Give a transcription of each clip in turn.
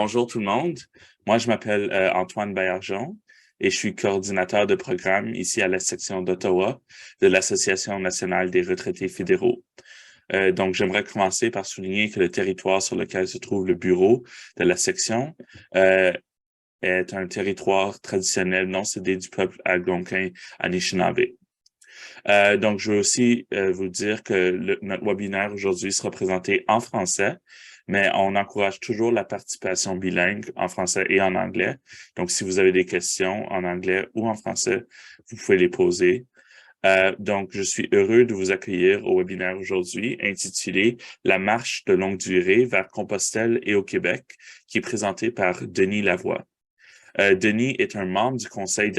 Bonjour tout le monde. Moi, je m'appelle Antoine Baillargeon et je suis coordinateur de programme ici à la section d'Ottawa de l'Association nationale des retraités fédéraux. Donc, j'aimerais commencer par souligner que le territoire sur lequel se trouve le bureau de la section euh, est un territoire traditionnel non cédé du peuple algonquin Anishinaabe. Donc, je veux aussi vous dire que notre webinaire aujourd'hui sera présenté en français, mais on encourage toujours la participation bilingue en français et en anglais. Donc, si vous avez des questions en anglais ou en français, vous pouvez les poser. Donc, je suis heureux de vous accueillir au webinaire aujourd'hui intitulé La marche de longue durée vers Compostelle et au Québec, qui est présenté par Denis Lavoie. Denis est un membre du conseil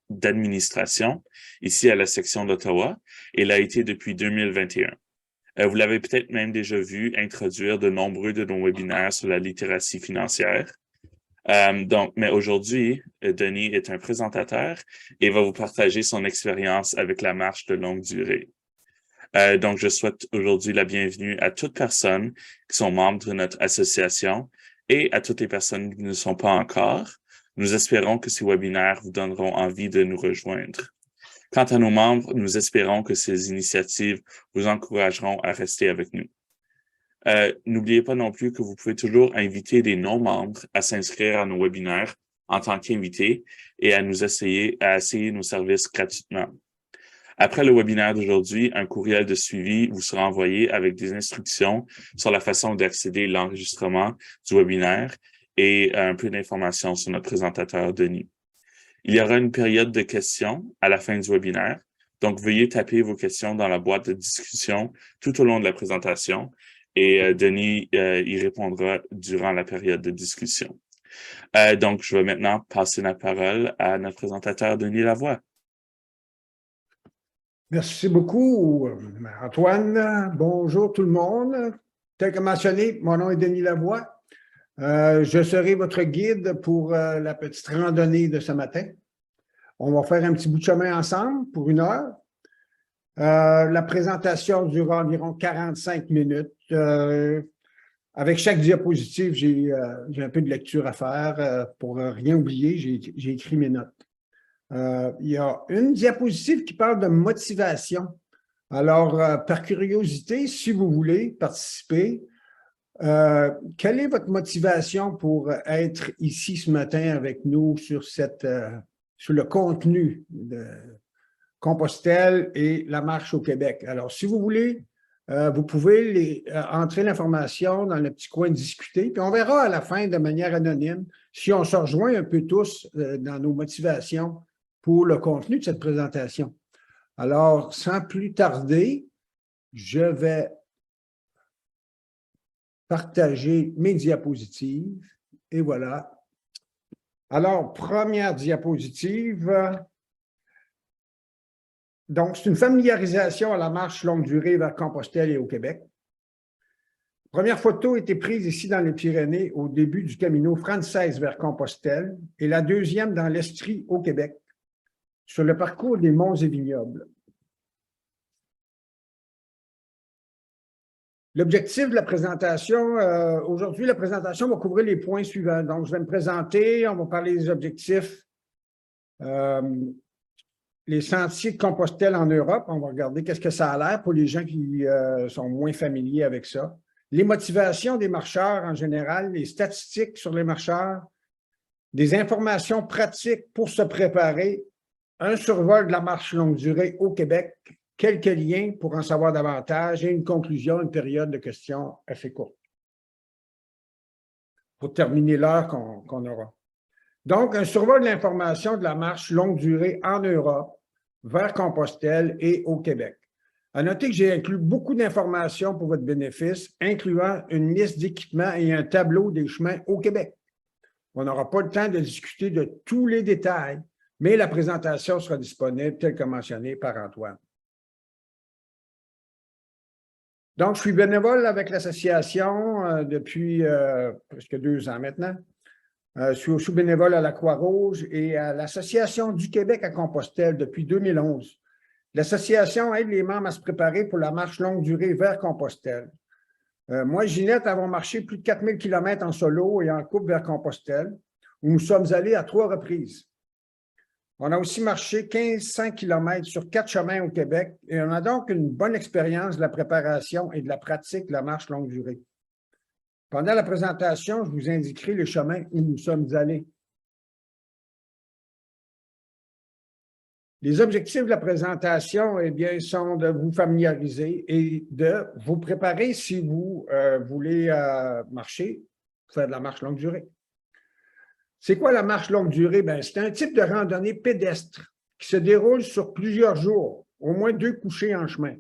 d'administration ici à la section d'Ottawa et l'a été depuis 2021. Vous l'avez peut-être même déjà vu introduire de nombreux de nos webinaires sur la littératie financière. Mais aujourd'hui, Denis est un présentateur et va vous partager son expérience avec la marche de longue durée. Donc, je souhaite aujourd'hui la bienvenue à toutes personnes qui sont membres de notre association et à toutes les personnes qui ne le sont pas encore. Nous espérons que ces webinaires vous donneront envie de nous rejoindre. Quant à nos membres, nous espérons que ces initiatives vous encourageront à rester avec nous. N'oubliez pas non plus que vous pouvez toujours inviter des non-membres à s'inscrire à nos webinaires en tant qu'invités et à essayer nos services gratuitement. Après le webinaire d'aujourd'hui, un courriel de suivi vous sera envoyé avec des instructions sur la façon d'accéder à l'enregistrement du webinaire et un peu d'informations sur notre présentateur Denis. Il y aura une période de questions à la fin du webinaire, donc veuillez taper vos questions dans la boîte de discussion tout au long de la présentation et Denis y répondra durant la période de discussion. Donc, je vais maintenant passer la parole à notre présentateur Denis Lavoie. Merci beaucoup, Antoine. Bonjour tout le monde. Tel que mentionné, mon nom est Denis Lavoie. Je serai votre guide pour la petite randonnée de ce matin. On va faire un petit bout de chemin ensemble pour 1 heure. La présentation durera environ 45 minutes. Avec chaque diapositive, j'ai un peu de lecture à faire. Pour rien oublier, j'ai écrit mes notes. Il y a une diapositive qui parle de motivation. Alors, par curiosité, si vous voulez participer, quelle est votre motivation pour être ici ce matin avec nous sur le contenu de Compostelle et la marche au Québec? Alors, si vous voulez, vous pouvez entrer l'information dans le petit coin discuter, puis on verra à la fin de manière anonyme si on se rejoint un peu tous dans nos motivations pour le contenu de cette présentation. Alors, sans plus tarder, je vais partager mes diapositives. Et voilà. Alors, première diapositive. Donc, c'est une familiarisation à la marche longue durée vers Compostelle et au Québec. Première photo a été prise ici dans les Pyrénées au début du Camino Frances vers Compostelle et la deuxième dans l'Estrie au Québec, sur le parcours des monts et vignobles. L'objectif de la présentation, aujourd'hui, la présentation va couvrir les points suivants. Donc, je vais me présenter, on va parler des objectifs, les sentiers de Compostelle en Europe, on va regarder qu'est-ce que ça a l'air pour les gens qui sont moins familiers avec ça. Les motivations des marcheurs en général, les statistiques sur les marcheurs, des informations pratiques pour se préparer, un survol de la marche longue durée au Québec, quelques liens pour en savoir davantage et une conclusion, une période de questions assez courte pour terminer l'heure qu'on aura. Donc, un survol de l'information de la marche longue durée en Europe vers Compostelle et au Québec. À noter que j'ai inclus beaucoup d'informations pour votre bénéfice, incluant une liste d'équipements et un tableau des chemins au Québec. On n'aura pas le temps de discuter de tous les détails, mais la présentation sera disponible, tel que mentionné par Antoine. Donc, je suis bénévole avec l'association depuis presque 2 ans maintenant. Je suis aussi bénévole à la Croix-Rouge et à l'Association du Québec à Compostelle depuis 2011. L'association aide les membres à se préparer pour la marche longue durée vers Compostelle. Moi et Ginette avons marché plus de 4000 km en solo et en couple vers Compostelle, où nous sommes allés à 3 reprises. On a aussi marché 1500 km sur 4 chemins au Québec et on a donc une bonne expérience de la préparation et de la pratique de la marche longue durée. Pendant la présentation, je vous indiquerai les chemins où nous sommes allés. Les objectifs de la présentation, eh bien, sont de vous familiariser et de vous préparer si vous voulez marcher, faire de la marche longue durée. C'est quoi la marche longue durée? C'est un type de randonnée pédestre qui se déroule sur plusieurs jours, au moins 2 couchées en chemin,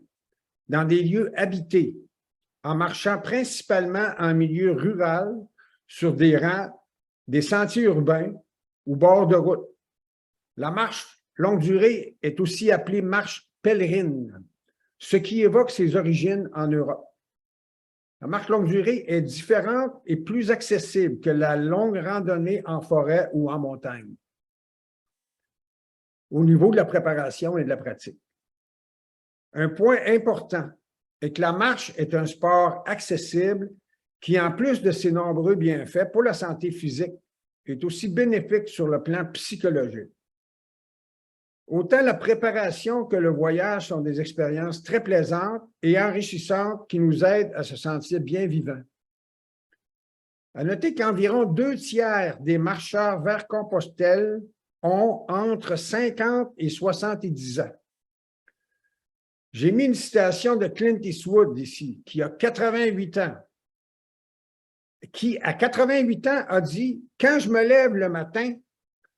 dans des lieux habités, en marchant principalement en milieu rural, sur des rangs, des sentiers urbains ou bords de route. La marche longue durée est aussi appelée marche pèlerine, ce qui évoque ses origines en Europe. La marche longue durée est différente et plus accessible que la longue randonnée en forêt ou en montagne, au niveau de la préparation et de la pratique. Un point important est que la marche est un sport accessible qui, en plus de ses nombreux bienfaits pour la santé physique, est aussi bénéfique sur le plan psychologique. Autant la préparation que le voyage sont des expériences très plaisantes et enrichissantes qui nous aident à se sentir bien vivants. À noter qu'environ 2/3 des marcheurs vers Compostelle ont entre 50 et 70 ans. J'ai mis une citation de Clint Eastwood ici, qui a 88 ans, qui, à 88 ans, a dit « Quand je me lève le matin,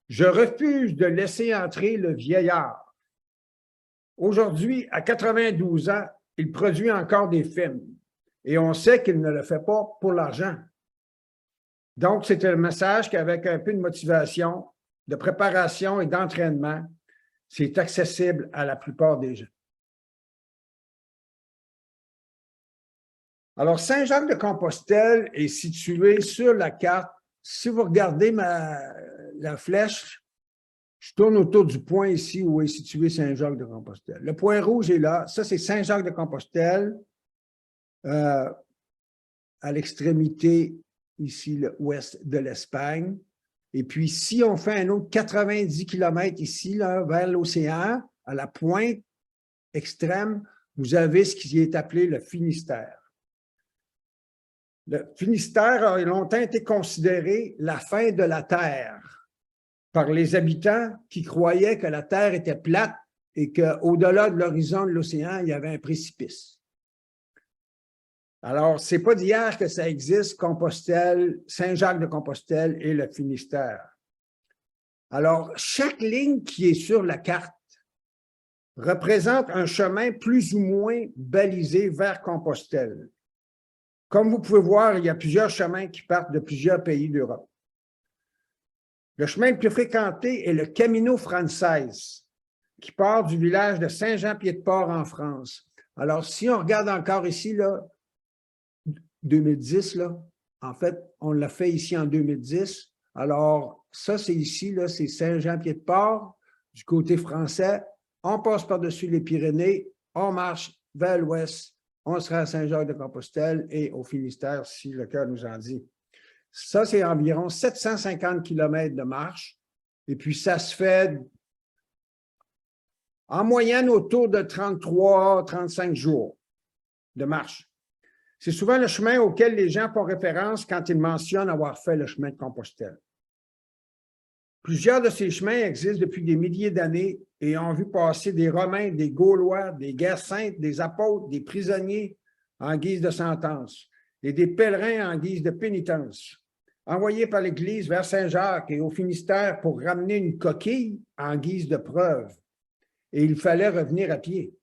je refuse de laisser entrer le vieillard. » Aujourd'hui, à 92 ans, il produit encore des films et on sait qu'il ne le fait pas pour l'argent. Donc, c'est un message qu'avec un peu de motivation, de préparation et d'entraînement, c'est accessible à la plupart des gens. Alors, Saint-Jacques-de-Compostelle est situé sur la carte. Si vous regardez la flèche, je tourne autour du point ici où est situé Saint-Jacques-de-Compostelle. Le point rouge est là. Ça, c'est Saint-Jacques-de-Compostelle, à l'extrémité ici, l'ouest de l'Espagne. Et puis, si on fait un autre 90 km ici, là, vers l'océan, à la pointe extrême, vous avez ce qui est appelé le Finistère. Le Finistère a longtemps été considéré la fin de la Terre par les habitants qui croyaient que la Terre était plate et qu'au-delà de l'horizon de l'océan, il y avait un précipice. Alors, ce n'est pas d'hier que ça existe, Compostelle, Saint-Jacques-de-Compostelle et le Finistère. Alors, chaque ligne qui est sur la carte représente un chemin plus ou moins balisé vers Compostelle. Comme vous pouvez voir, il y a plusieurs chemins qui partent de plusieurs pays d'Europe. Le chemin le plus fréquenté est le Camino Frances, qui part du village de Saint-Jean-Pied-de-Port en France. Alors, si on regarde encore ici, là, 2010, là, en fait, on l'a fait ici en 2010. Alors, ça, c'est ici, là, c'est Saint-Jean-Pied-de-Port, du côté français. On passe par-dessus les Pyrénées, on marche vers l'ouest, on sera à Saint-Jacques-de-Compostelle et au Finistère, si le cœur nous en dit. Ça, c'est environ 750 km de marche. Et puis, ça se fait en moyenne autour de 33-35 jours de marche. C'est souvent le chemin auquel les gens font référence quand ils mentionnent avoir fait le chemin de Compostelle. Plusieurs de ces chemins existent depuis des milliers d'années et ont vu passer des Romains, des Gaulois, des guerres saintes, des apôtres, des prisonniers en guise de sentence et des pèlerins en guise de pénitence, envoyés par l'Église vers Saint-Jacques et au Finistère pour ramener une coquille en guise de preuve. Et il fallait revenir à pied.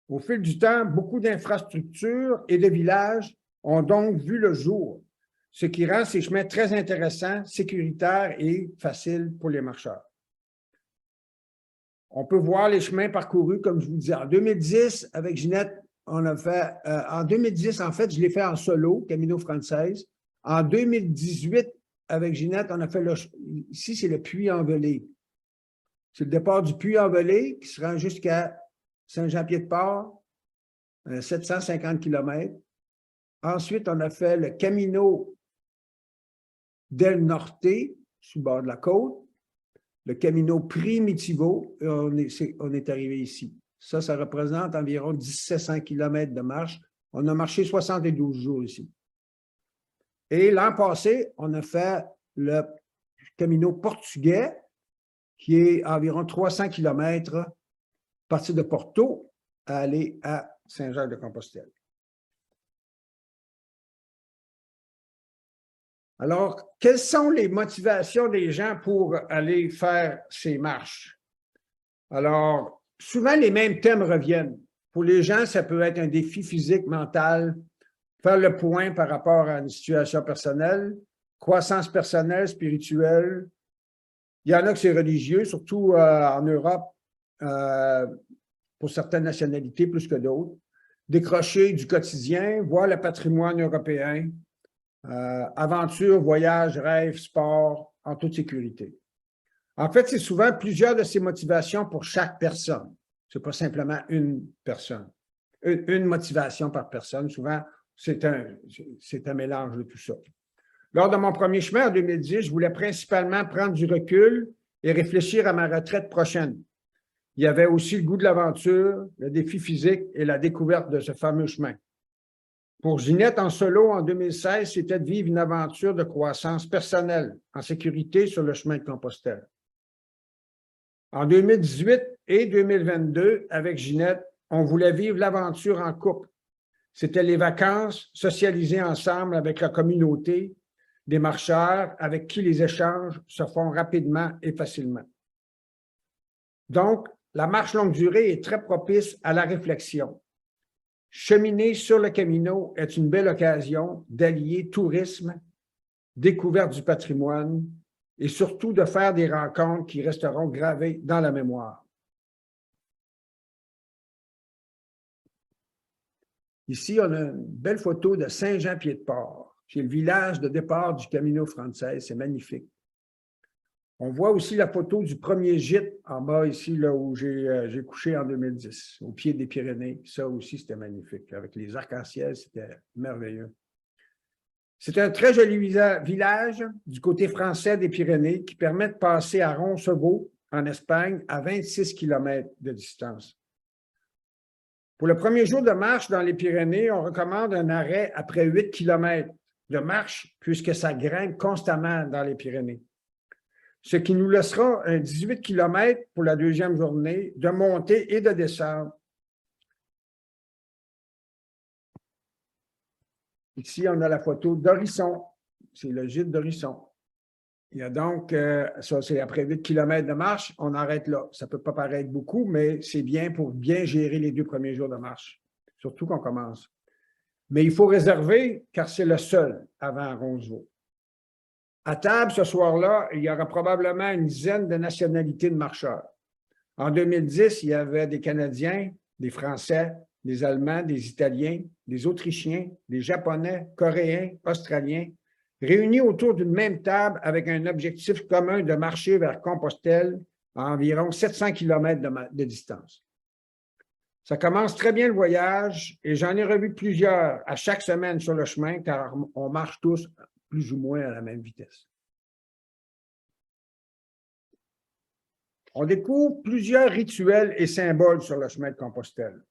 Au fil du temps, beaucoup d'infrastructures et de villages ont donc vu le jour, ce qui rend ces chemins très intéressants, sécuritaires et faciles pour les marcheurs. On peut voir les chemins parcourus, comme je vous disais. En 2010, avec Ginette, on a fait, en 2010, en fait, je l'ai fait en solo, Camino Frances. En 2018, avec Ginette, on a fait, ici, c'est le Puy-en-Velay. C'est le départ du Puy-en-Velay qui se rend jusqu'à Saint-Jean-Pied-de-Port, 750 km. Ensuite, on a fait le Camino del Norte, sur le bord de la côte, le Camino Primitivo, et on est arrivé ici. Ça représente environ 1700 km de marche. On a marché 72 jours ici. Et l'an passé, on a fait le Camino portugais, qui est environ 300 km, partir de Porto, à aller à Saint-Jacques-de-Compostelle. Alors, quelles sont les motivations des gens pour aller faire ces marches? Alors, souvent, les mêmes thèmes reviennent. Pour les gens, ça peut être un défi physique, mental, faire le point par rapport à une situation personnelle, croissance personnelle, spirituelle. Il y en a que c'est religieux, surtout en Europe, pour certaines nationalités plus que d'autres. Décrocher du quotidien, voir le patrimoine européen, aventure, voyage, rêve, sport, en toute sécurité. En fait, c'est souvent plusieurs de ces motivations pour chaque personne. Ce n'est pas simplement une personne. Une motivation par personne. Souvent, c'est un mélange de tout ça. Lors de mon premier chemin en 2010, je voulais principalement prendre du recul et réfléchir à ma retraite prochaine. Il y avait aussi le goût de l'aventure, le défi physique et la découverte de ce fameux chemin. Pour Ginette en solo en 2016, c'était de vivre une aventure de croissance personnelle, en sécurité sur le chemin de Compostelle. En 2018 et 2022, avec Ginette, on voulait vivre l'aventure en couple. C'était les vacances, socialiser ensemble avec la communauté, des marcheurs avec qui les échanges se font rapidement et facilement. Donc, la marche longue durée est très propice à la réflexion. Cheminer sur le Camino est une belle occasion d'allier tourisme, découverte du patrimoine et surtout de faire des rencontres qui resteront gravées dans la mémoire. Ici, on a une belle photo de Saint-Jean-Pied-de-Port. C'est le village de départ du Camino Frances, c'est magnifique. On voit aussi la photo du premier gîte en bas ici, là où j'ai couché en 2010, au pied des Pyrénées. Ça aussi, c'était magnifique. Avec les arcs-en-ciel, c'était merveilleux. C'est un très joli village du côté français des Pyrénées qui permet de passer à Roncevaux, en Espagne, à 26 km de distance. Pour le premier jour de marche dans les Pyrénées, on recommande un arrêt après 8 km de marche puisque ça grimpe constamment dans les Pyrénées. Ce qui nous laissera un 18 km pour la deuxième journée de montée et de descente. Ici, on a la photo d'Orisson. C'est le gîte d'Orisson. Il y a donc, ça c'est après 8 km de marche, on arrête là. Ça ne peut pas paraître beaucoup, mais c'est bien pour bien gérer les 2 premiers jours de marche, surtout qu'on commence. Mais il faut réserver, car c'est le seul avant Roncevaux. À table, ce soir-là, il y aura probablement une dizaine de nationalités de marcheurs. En 2010, il y avait des Canadiens, des Français, des Allemands, des Italiens, des Autrichiens, des Japonais, Coréens, Australiens, réunis autour d'une même table avec un objectif commun de marcher vers Compostelle à environ 700 km de distance. Ça commence très bien le voyage et j'en ai revu plusieurs à chaque semaine sur le chemin car on marche tous plus ou moins à la même vitesse. On découvre plusieurs rituels et symboles sur le chemin de Compostelle.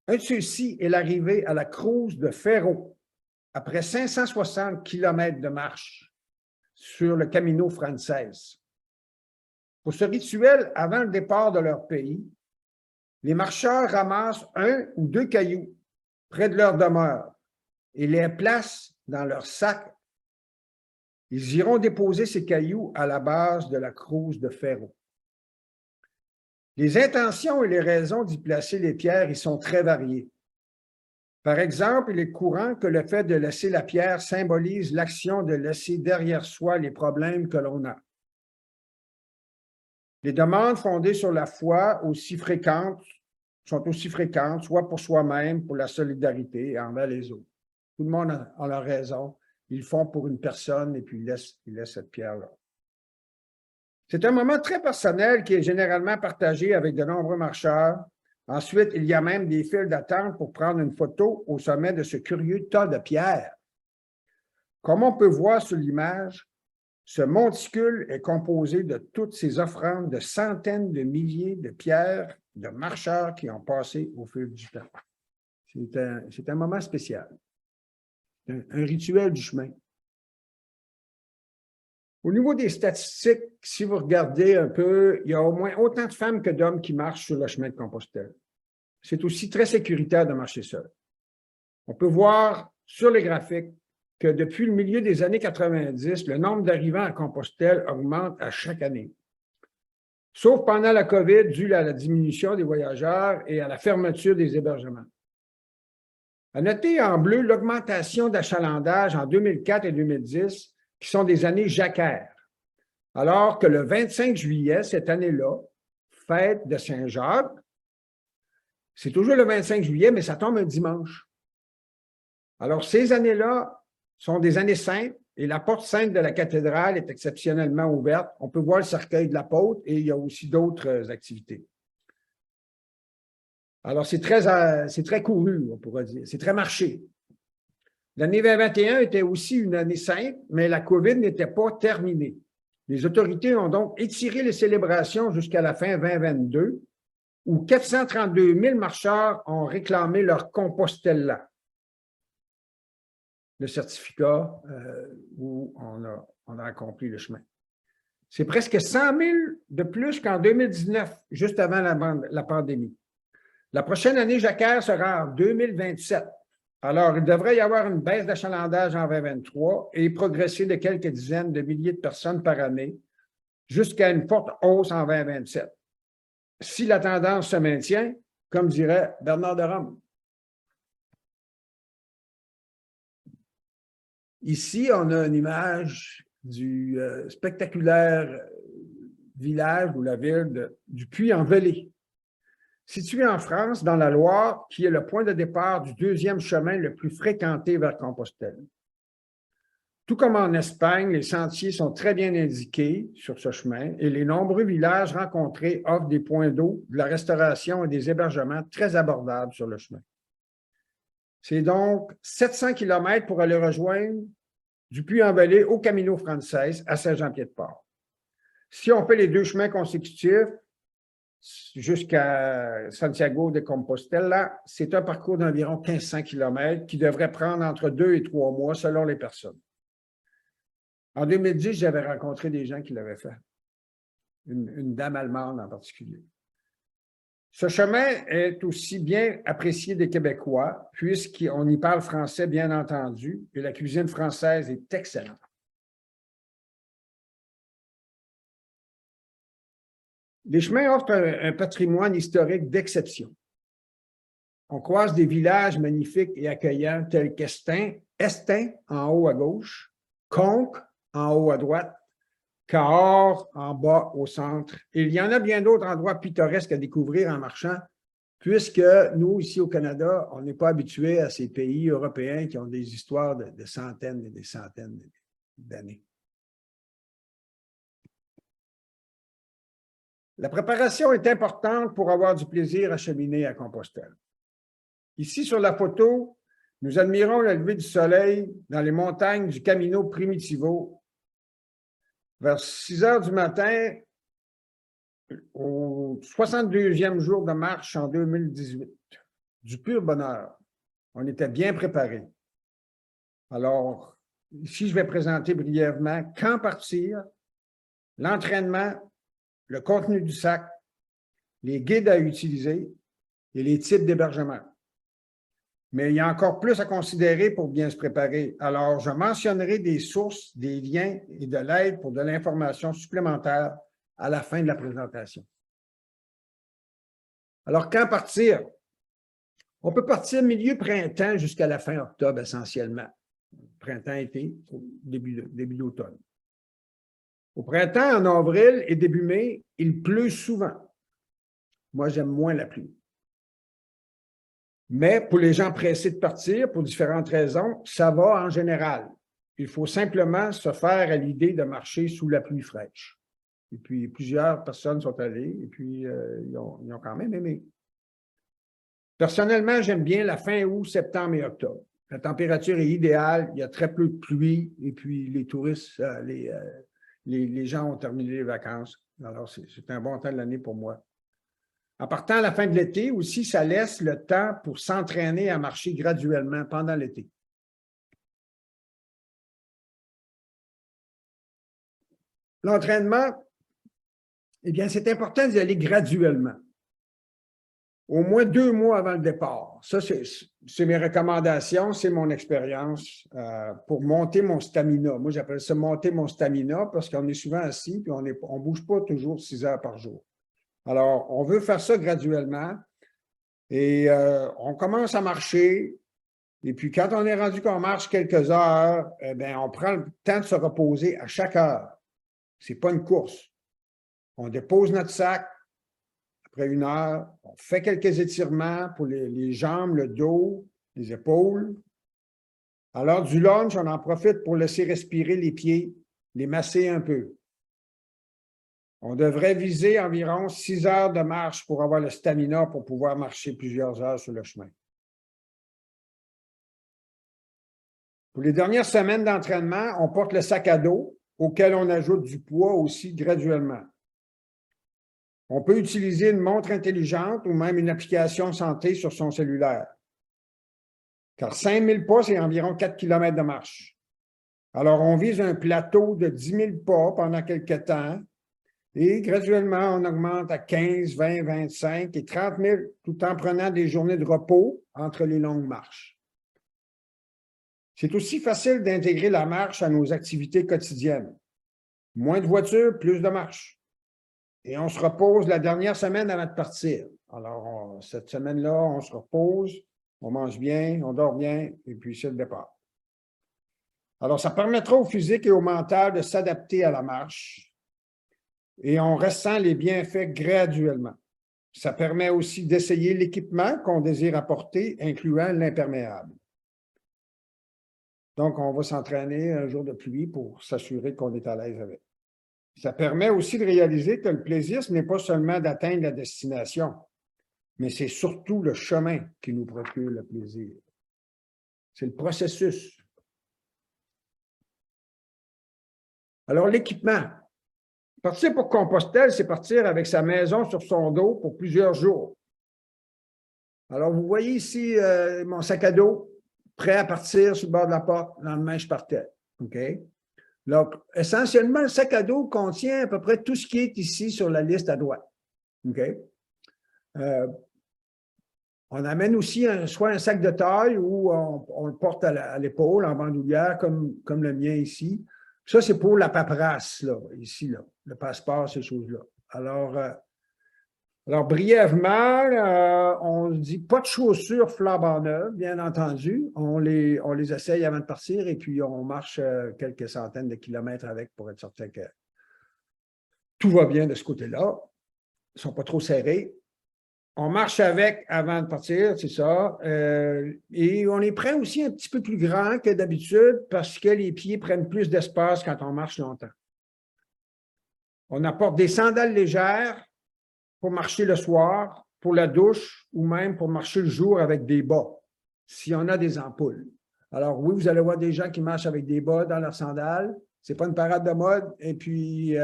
Un de ceux-ci est l'arrivée à la Cruz de Ferro, après 560 km de marche sur le Camino Frances. Pour ce rituel, avant le départ de leur pays, les marcheurs ramassent 1 ou 2 cailloux près de leur demeure et les placent dans leur sac. Ils iront déposer ces cailloux à la base de la Cruz de Ferro. Les intentions et les raisons d'y placer les pierres y sont très variées. Par exemple, il est courant que le fait de laisser la pierre symbolise l'action de laisser derrière soi les problèmes que l'on a. Les demandes fondées sur la foi sont aussi fréquentes, soit pour soi-même, pour la solidarité et envers les autres. Tout le monde a leur raison. Ils le font pour une personne et puis ils laissent cette pierre-là. C'est un moment très personnel qui est généralement partagé avec de nombreux marcheurs Ensuite, il y a même des files d'attente pour prendre une photo au sommet de ce curieux tas de pierres. Comme on peut voir sur l'image, ce monticule est composé de toutes ces offrandes de centaines de milliers de pierres de marcheurs qui ont passé au fil du temps. C'est un moment spécial, un rituel du chemin. Au niveau des statistiques, si vous regardez un peu, il y a au moins autant de femmes que d'hommes qui marchent sur le chemin de Compostelle. C'est aussi très sécuritaire de marcher seul. On peut voir sur les graphiques que depuis le milieu des années 90, le nombre d'arrivants à Compostelle augmente à chaque année. Sauf pendant la COVID, dû à la diminution des voyageurs et à la fermeture des hébergements. À noter en bleu l'augmentation d'achalandage en 2004 et 2010, qui sont des années jacquaires, alors que le 25 juillet, cette année-là, fête de Saint-Jacques, c'est toujours le 25 juillet, mais ça tombe un dimanche. Alors, ces années-là sont des années saintes et la porte sainte de la cathédrale est exceptionnellement ouverte. On peut voir le cercueil de l'apôtre et il y a aussi d'autres activités. Alors, c'est très couru, on pourrait dire. C'est très marché. L'année 2021 était aussi une année sainte, mais la COVID n'était pas terminée. Les autorités ont donc étiré les célébrations jusqu'à la fin 2022, où 432 000 marcheurs ont réclamé leur Compostella, le certificat où on a accompli le chemin. C'est presque 100 000 de plus qu'en 2019, juste avant la pandémie. La prochaine année jacquaire sera en 2027. Alors, il devrait y avoir une baisse d'achalandage en 2023 et progresser de quelques dizaines de milliers de personnes par année jusqu'à une forte hausse en 2027. Si la tendance se maintient, comme dirait Bernard de Rome. Ici, on a une image du spectaculaire village ou la ville du Puy-en-Velay, situé en France, dans la Loire, qui est le point de départ du deuxième chemin le plus fréquenté vers Compostelle. Tout comme en Espagne, les sentiers sont très bien indiqués sur ce chemin et les nombreux villages rencontrés offrent des points d'eau, de la restauration et des hébergements très abordables sur le chemin. C'est donc 700 km pour aller rejoindre du Puy-en-Velay au Camino Frances à Saint-Jean-Pied-de-Port. Si on fait les deux chemins consécutifs jusqu'à Santiago de Compostela, c'est un parcours d'environ 1500 km qui devrait prendre entre 2 et 3 mois selon les personnes. En 2010, j'avais rencontré des gens qui l'avaient fait, une dame allemande en particulier. Ce chemin est aussi bien apprécié des Québécois, puisqu'on y parle français, bien entendu, et la cuisine française est excellente. Les chemins offrent un patrimoine historique d'exception. On croise des villages magnifiques et accueillants tels qu'Estin en haut à gauche, Conques en haut à droite, Cahors en bas au centre. Et il y en a bien d'autres endroits pittoresques à découvrir en marchant, puisque nous, ici au Canada, on n'est pas habitués à ces pays européens qui ont des histoires de centaines et des centaines d'années. La préparation est importante pour avoir du plaisir à cheminer à Compostelle. Ici, sur la photo, nous admirons le lever du soleil dans les montagnes du Camino Primitivo vers 6 heures du matin au 62e jour de marche en 2018. Du pur bonheur. On était bien préparés. Alors, ici, je vais présenter brièvement quand partir, l'entraînement, le contenu du sac, les guides à utiliser et les types d'hébergement. Mais il y a encore plus à considérer pour bien se préparer. Alors, je mentionnerai des sources, des liens et de l'aide pour de l'information supplémentaire à la fin de la présentation. Alors, quand partir? On peut partir milieu printemps jusqu'à la fin octobre essentiellement. Printemps-été, début d'automne. Au printemps, en avril et début mai, il pleut souvent. Moi, j'aime moins la pluie. Mais pour les gens pressés de partir, pour différentes raisons, ça va en général. Il faut simplement se faire à l'idée de marcher sous la pluie fraîche. Et puis, plusieurs personnes sont allées et puis ils ont quand même aimé. Personnellement, j'aime bien la fin août, septembre et octobre. La température est idéale, il y a très peu de pluie et puis les touristes, les gens ont terminé les vacances. Alors, c'est un bon temps de l'année pour moi. En partant à la fin de l'été aussi, ça laisse le temps pour s'entraîner à marcher graduellement pendant l'été. L'entraînement, eh bien, c'est important d'y aller graduellement. Au moins 2 mois avant le départ. Ça, c'est mes recommandations, c'est mon expérience pour monter mon stamina. Moi, j'appelle ça monter mon stamina parce qu'on est souvent assis et on ne bouge pas toujours 6 heures par jour. Alors, on veut faire ça graduellement et on commence à marcher. Et puis, quand on est rendu qu'on marche quelques heures, eh bien, on prend le temps de se reposer à chaque heure. Ce n'est pas une course. On dépose notre sac. Après 1 heure, on fait quelques étirements pour les jambes, le dos, les épaules. À l'heure du lunch, on en profite pour laisser respirer les pieds, les masser un peu. On devrait viser environ 6 heures de marche pour avoir le stamina pour pouvoir marcher plusieurs heures sur le chemin. Pour les dernières semaines d'entraînement, on porte le sac à dos auquel on ajoute du poids aussi graduellement. On peut utiliser une montre intelligente ou même une application santé sur son cellulaire. Car 5000 pas, c'est environ 4 km de marche. Alors, on vise un plateau de 10 000 pas pendant quelques temps et graduellement, on augmente à 15, 20, 25 et 30 000 tout en prenant des journées de repos entre les longues marches. C'est aussi facile d'intégrer la marche à nos activités quotidiennes. Moins de voitures, plus de marche. Et on se repose la dernière semaine avant de partir. Alors, cette semaine-là, on se repose, on mange bien, on dort bien, et puis c'est le départ. Alors, ça permettra au physique et au mental de s'adapter à la marche et on ressent les bienfaits graduellement. Ça permet aussi d'essayer l'équipement qu'on désire apporter, incluant l'imperméable. Donc, on va s'entraîner un jour de pluie pour s'assurer qu'on est à l'aise avec. Ça permet aussi de réaliser que le plaisir, ce n'est pas seulement d'atteindre la destination, mais c'est surtout le chemin qui nous procure le plaisir. C'est le processus. Alors, l'équipement. Partir pour Compostelle, c'est partir avec sa maison sur son dos pour plusieurs jours. Alors, vous voyez ici mon sac à dos, prêt à partir sur le bord de la porte. Le lendemain, je partais. OK? Donc, essentiellement, le sac à dos contient à peu près tout ce qui est ici sur la liste à droite. OK? On amène aussi soit un sac de taille ou on le porte à l'épaule en bandoulière, comme le mien ici. Ça, c'est pour la paperasse, là, ici, là, le passeport, ces choses-là. Alors brièvement, on dit pas de chaussures flambant neuves, bien entendu. On les essaye avant de partir et puis on marche quelques centaines de kilomètres avec pour être certain que tout va bien de ce côté-là. Ils ne sont pas trop serrés. On marche avec avant de partir, c'est ça. Et on les prend aussi un petit peu plus grands que d'habitude parce que les pieds prennent plus d'espace quand on marche longtemps. On apporte des sandales légères pour marcher le soir, pour la douche ou même pour marcher le jour avec des bas, si on a des ampoules. Alors oui, vous allez voir des gens qui marchent avec des bas dans leurs sandales. Ce n'est pas une parade de mode et puis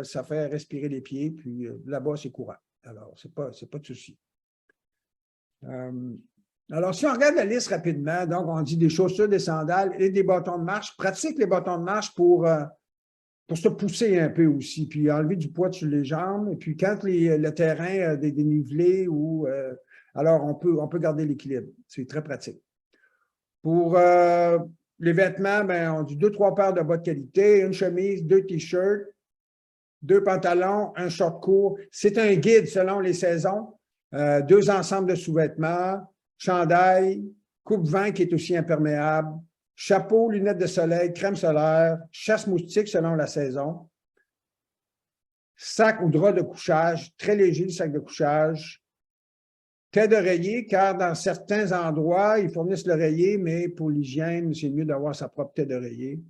ça fait respirer les pieds, puis là-bas, c'est courant. Alors, ce n'est pas de souci. Alors, si on regarde la liste rapidement, donc on dit des chaussures, des sandales et des bâtons de marche. Pratique les bâtons de marche pour se pousser un peu aussi, puis enlever du poids sur les jambes. Et puis, quand le terrain a des dénivelés, alors on peut garder l'équilibre. C'est très pratique. Pour les vêtements, ben, on dit 2-3 paires de bas de qualité, une chemise, 2 t-shirts, 2 pantalons, un short court. C'est un guide selon les saisons. 2 ensembles de sous-vêtements, chandail, coupe-vent qui est aussi imperméable, chapeau, lunettes de soleil, crème solaire, chasse-moustique selon la saison, sac ou drap de couchage, très léger le sac de couchage, tête d'oreiller, car dans certains endroits, ils fournissent l'oreiller, mais pour l'hygiène, c'est mieux d'avoir sa propre tête d'oreiller.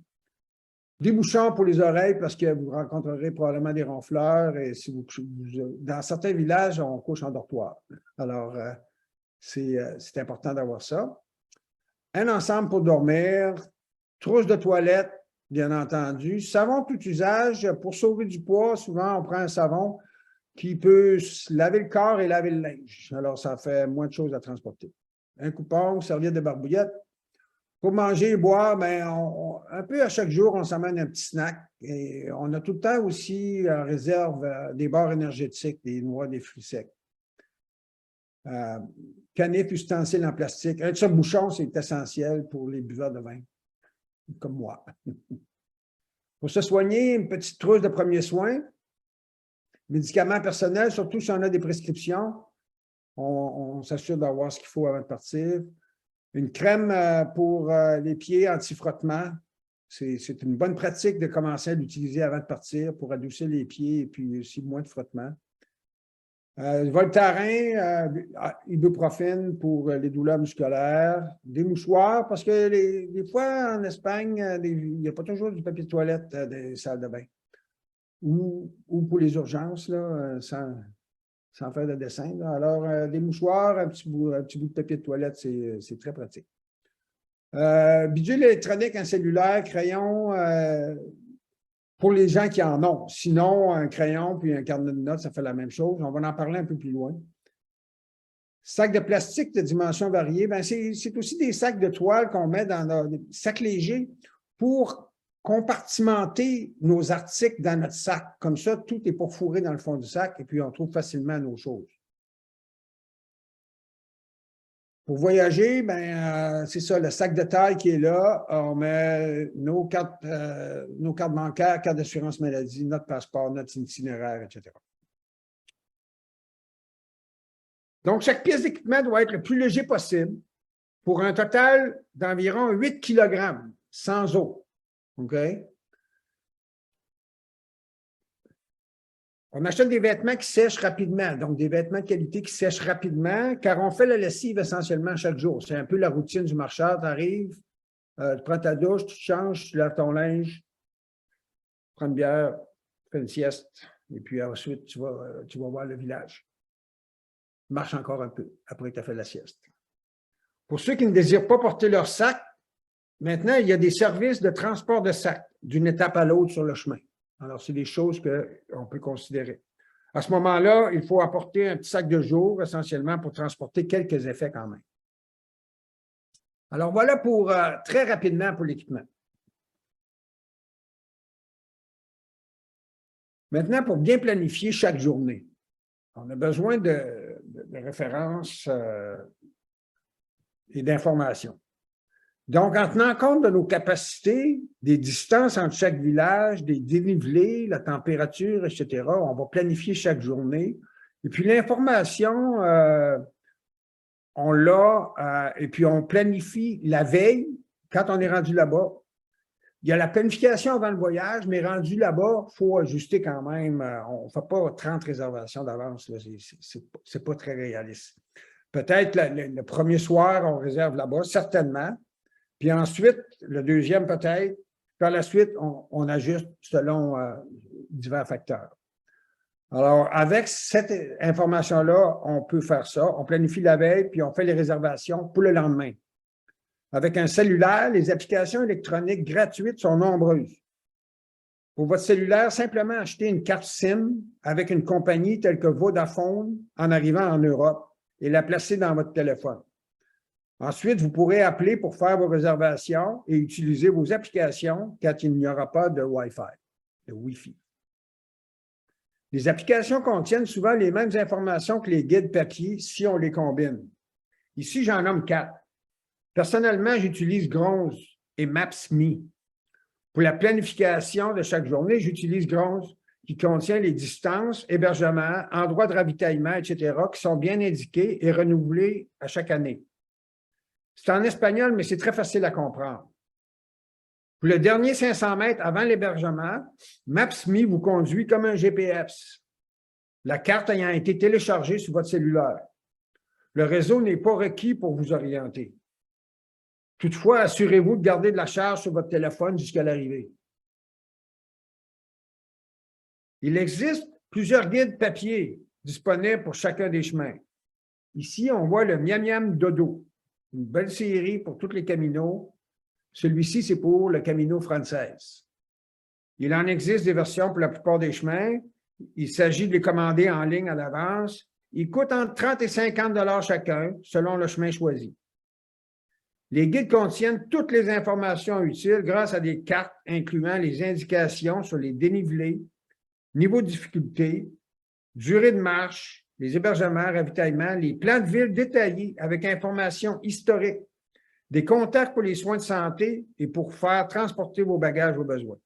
Des bouchons pour les oreilles parce que vous rencontrerez probablement des ronfleurs et si dans certains villages, on couche en dortoir. Alors, C'est important d'avoir ça. Un ensemble pour dormir, trousse de toilette, bien entendu. Savon tout usage, pour sauver du poids, souvent on prend un savon qui peut laver le corps et laver le linge. Alors, ça fait moins de choses à transporter. Un coupon, serviette de barbouillette. Pour manger et boire, ben, un peu à chaque jour, on s'amène un petit snack. Et on a tout le temps aussi en réserve des barres énergétiques, des noix, des fruits secs. Canif, ustensiles en plastique. Un tire-bouchon, c'est essentiel pour les buveurs de vin, comme moi. Pour se soigner, une petite trousse de premiers soins. Médicaments personnels, surtout si on a des prescriptions. On s'assure d'avoir ce qu'il faut avant de partir. Une crème pour les pieds anti-frottement. C'est une bonne pratique de commencer à l'utiliser avant de partir pour adoucir les pieds et puis aussi moins de frottement. Voltaren, ibuprofène pour les douleurs musculaires. Des mouchoirs, parce que des fois en Espagne, il n'y a pas toujours du papier de toilette des salles de bain. Ou pour les urgences, là, sans faire de dessin. Là. Alors, des mouchoirs, un petit bout de papier de toilette, c'est très pratique. Bidule électronique, un cellulaire, crayon, pour les gens qui en ont. Sinon, un crayon puis un carnet de notes, ça fait la même chose. On va en parler un peu plus loin. Sacs de plastique de dimensions variées, ben c'est aussi des sacs de toile qu'on met dans des sacs légers pour compartimenter nos articles dans notre sac. Comme ça, tout est pas fourré dans le fond du sac et puis on trouve facilement nos choses. Pour voyager, ben, c'est ça, le sac de taille qui est là. On met nos cartes bancaires, carte d'assurance maladie, notre passeport, notre itinéraire, etc. Donc, chaque pièce d'équipement doit être le plus léger possible pour un total d'environ 8 kg sans eau. OK? On achète des vêtements qui sèchent rapidement, donc des vêtements de qualité qui sèchent rapidement, car on fait la lessive essentiellement chaque jour. C'est un peu la routine du marcheur. Tu arrives, tu prends ta douche, tu te changes, tu laves ton linge, tu prends une bière, tu fais une sieste, et puis ensuite, tu vas voir le village. Tu marches encore un peu après que tu as fait la sieste. Pour ceux qui ne désirent pas porter leur sac, maintenant, il y a des services de transport de sacs d'une étape à l'autre sur le chemin. Alors, c'est des choses qu'on peut considérer. À ce moment-là, il faut apporter un petit sac de jour, essentiellement, pour transporter quelques effets quand même. Alors, voilà pour très rapidement pour l'équipement. Maintenant, pour bien planifier chaque journée, on a besoin de références et d'informations. Donc, en tenant compte de nos capacités, des distances entre chaque village, des dénivelés, la température, etc., on va planifier chaque journée. Et puis, l'information, on l'a, et puis on planifie la veille, quand on est rendu là-bas. Il y a la planification avant le voyage, mais rendu là-bas, il faut ajuster quand même. On ne fait pas 30 réservations d'avance. Ce n'est pas très réaliste. Peut-être le premier soir, on réserve là-bas, certainement. Puis ensuite, le deuxième peut-être. Par la suite, on ajuste selon divers facteurs. Alors, avec cette information-là, on peut faire ça. On planifie la veille, puis on fait les réservations pour le lendemain. Avec un cellulaire, les applications électroniques gratuites sont nombreuses. Pour votre cellulaire, simplement acheter une carte SIM avec une compagnie telle que Vodafone en arrivant en Europe et la placer dans votre téléphone. Ensuite, vous pourrez appeler pour faire vos réservations et utiliser vos applications quand il n'y aura pas de Wi-Fi, de Wi-Fi. Les applications contiennent souvent les mêmes informations que les guides papier si on les combine. Ici, j'en nomme 4. Personnellement, j'utilise Gronze et Maps.me. Pour la planification de chaque journée, j'utilise Gronze qui contient les distances, hébergements, endroits de ravitaillement, etc., qui sont bien indiqués et renouvelés à chaque année. C'est en espagnol, mais c'est très facile à comprendre. Pour le dernier 500 mètres avant l'hébergement, Maps.me vous conduit comme un GPS, la carte ayant été téléchargée sur votre cellulaire. Le réseau n'est pas requis pour vous orienter. Toutefois, assurez-vous de garder de la charge sur votre téléphone jusqu'à l'arrivée. Il existe plusieurs guides papier disponibles pour chacun des chemins. Ici, on voit le Miam Miam Dodo, une belle série pour tous les Caminos. Celui-ci, c'est pour le Camino Frances. Il en existe des versions pour la plupart des chemins. Il s'agit de les commander en ligne à l'avance. Ils coûtent entre 30 et 50 $ chacun, selon le chemin choisi. Les guides contiennent toutes les informations utiles grâce à des cartes incluant les indications sur les dénivelés, niveau de difficulté, durée de marche, les hébergements, ravitaillements, les plans de ville détaillés avec informations historiques, des contacts pour les soins de santé et pour faire transporter vos bagages au besoin.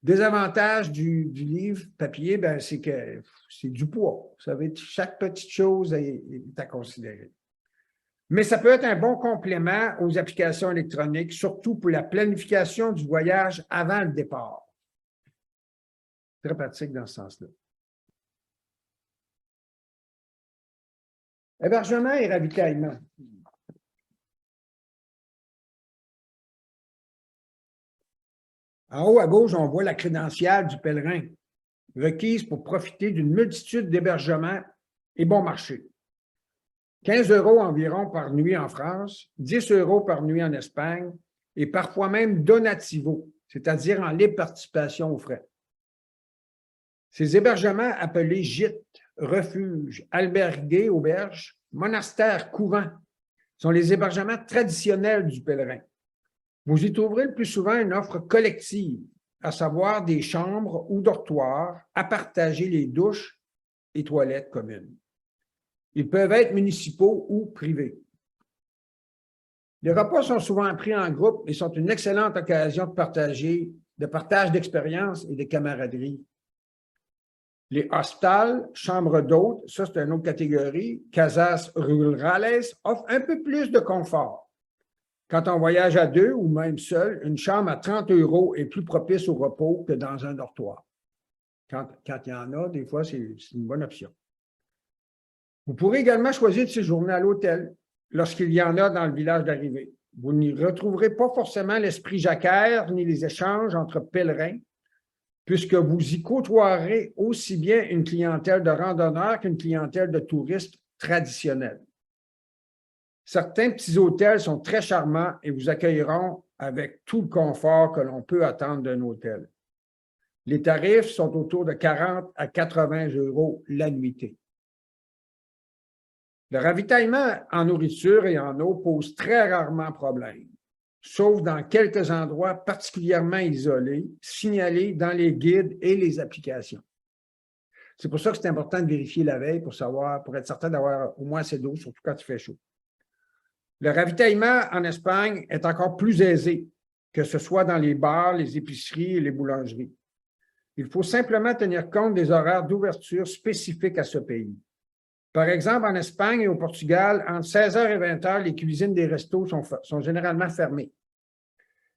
Désavantage du livre papier, c'est que c'est du poids. Vous savez, chaque petite chose est à considérer. Mais ça peut être un bon complément aux applications électroniques, surtout pour la planification du voyage avant le départ. Très pratique dans ce sens-là. Hébergement et ravitaillement. En haut à gauche, on voit la crédentiale du pèlerin, requise pour profiter d'une multitude d'hébergements et bon marché. 15 € environ par nuit en France, 10 € par nuit en Espagne et parfois même donativo, c'est-à-dire en libre participation aux frais. Ces hébergements appelés gîtes, refuges, albergues, auberges, monastères, couvents sont les hébergements traditionnels du pèlerin. Vous y trouverez le plus souvent une offre collective, à savoir des chambres ou dortoirs à partager les douches et toilettes communes. Ils peuvent être municipaux ou privés. Les repas sont souvent pris en groupe et sont une excellente occasion de partage d'expériences et de camaraderie. Les hostels, chambres d'hôtes, ça c'est une autre catégorie, casas rurales, offrent un peu plus de confort. Quand on voyage à deux ou même seul, une chambre à 30 € est plus propice au repos que dans un dortoir. Quand il y en a, des fois, c'est une bonne option. Vous pourrez également choisir de séjourner à l'hôtel lorsqu'il y en a dans le village d'arrivée. Vous n'y retrouverez pas forcément l'esprit jacquard ni les échanges entre pèlerins, puisque vous y côtoierez aussi bien une clientèle de randonneurs qu'une clientèle de touristes traditionnels. Certains petits hôtels sont très charmants et vous accueilleront avec tout le confort que l'on peut attendre d'un hôtel. Les tarifs sont autour de 40 à 80 € la nuitée. Le ravitaillement en nourriture et en eau pose très rarement problème, sauf dans quelques endroits particulièrement isolés, signalés dans les guides et les applications. C'est pour ça que c'est important de vérifier la veille pour être certain d'avoir au moins assez d'eau, surtout quand il fait chaud. Le ravitaillement en Espagne est encore plus aisé, que ce soit dans les bars, les épiceries et les boulangeries. Il faut simplement tenir compte des horaires d'ouverture spécifiques à ce pays. Par exemple, en Espagne et au Portugal, entre 16h et 20h, les cuisines des restos sont généralement fermées.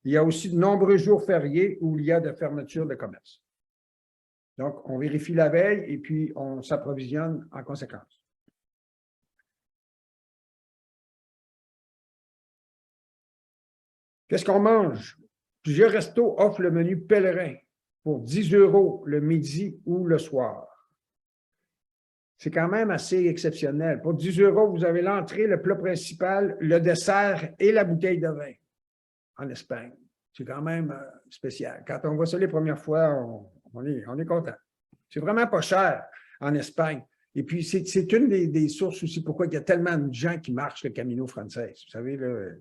Il y a aussi de nombreux jours fériés où il y a de fermeture de commerce. Donc, on vérifie la veille et puis on s'approvisionne en conséquence. Qu'est-ce qu'on mange? Plusieurs restos offrent le menu pèlerin pour 10 € le midi ou le soir. C'est quand même assez exceptionnel. Pour 10 €, vous avez l'entrée, le plat principal, le dessert et la bouteille de vin en Espagne. C'est quand même spécial. Quand on voit ça les premières fois, on est content. C'est vraiment pas cher en Espagne. Et puis, c'est une des sources aussi pourquoi il y a tellement de gens qui marchent le Camino Frances. Vous savez, là,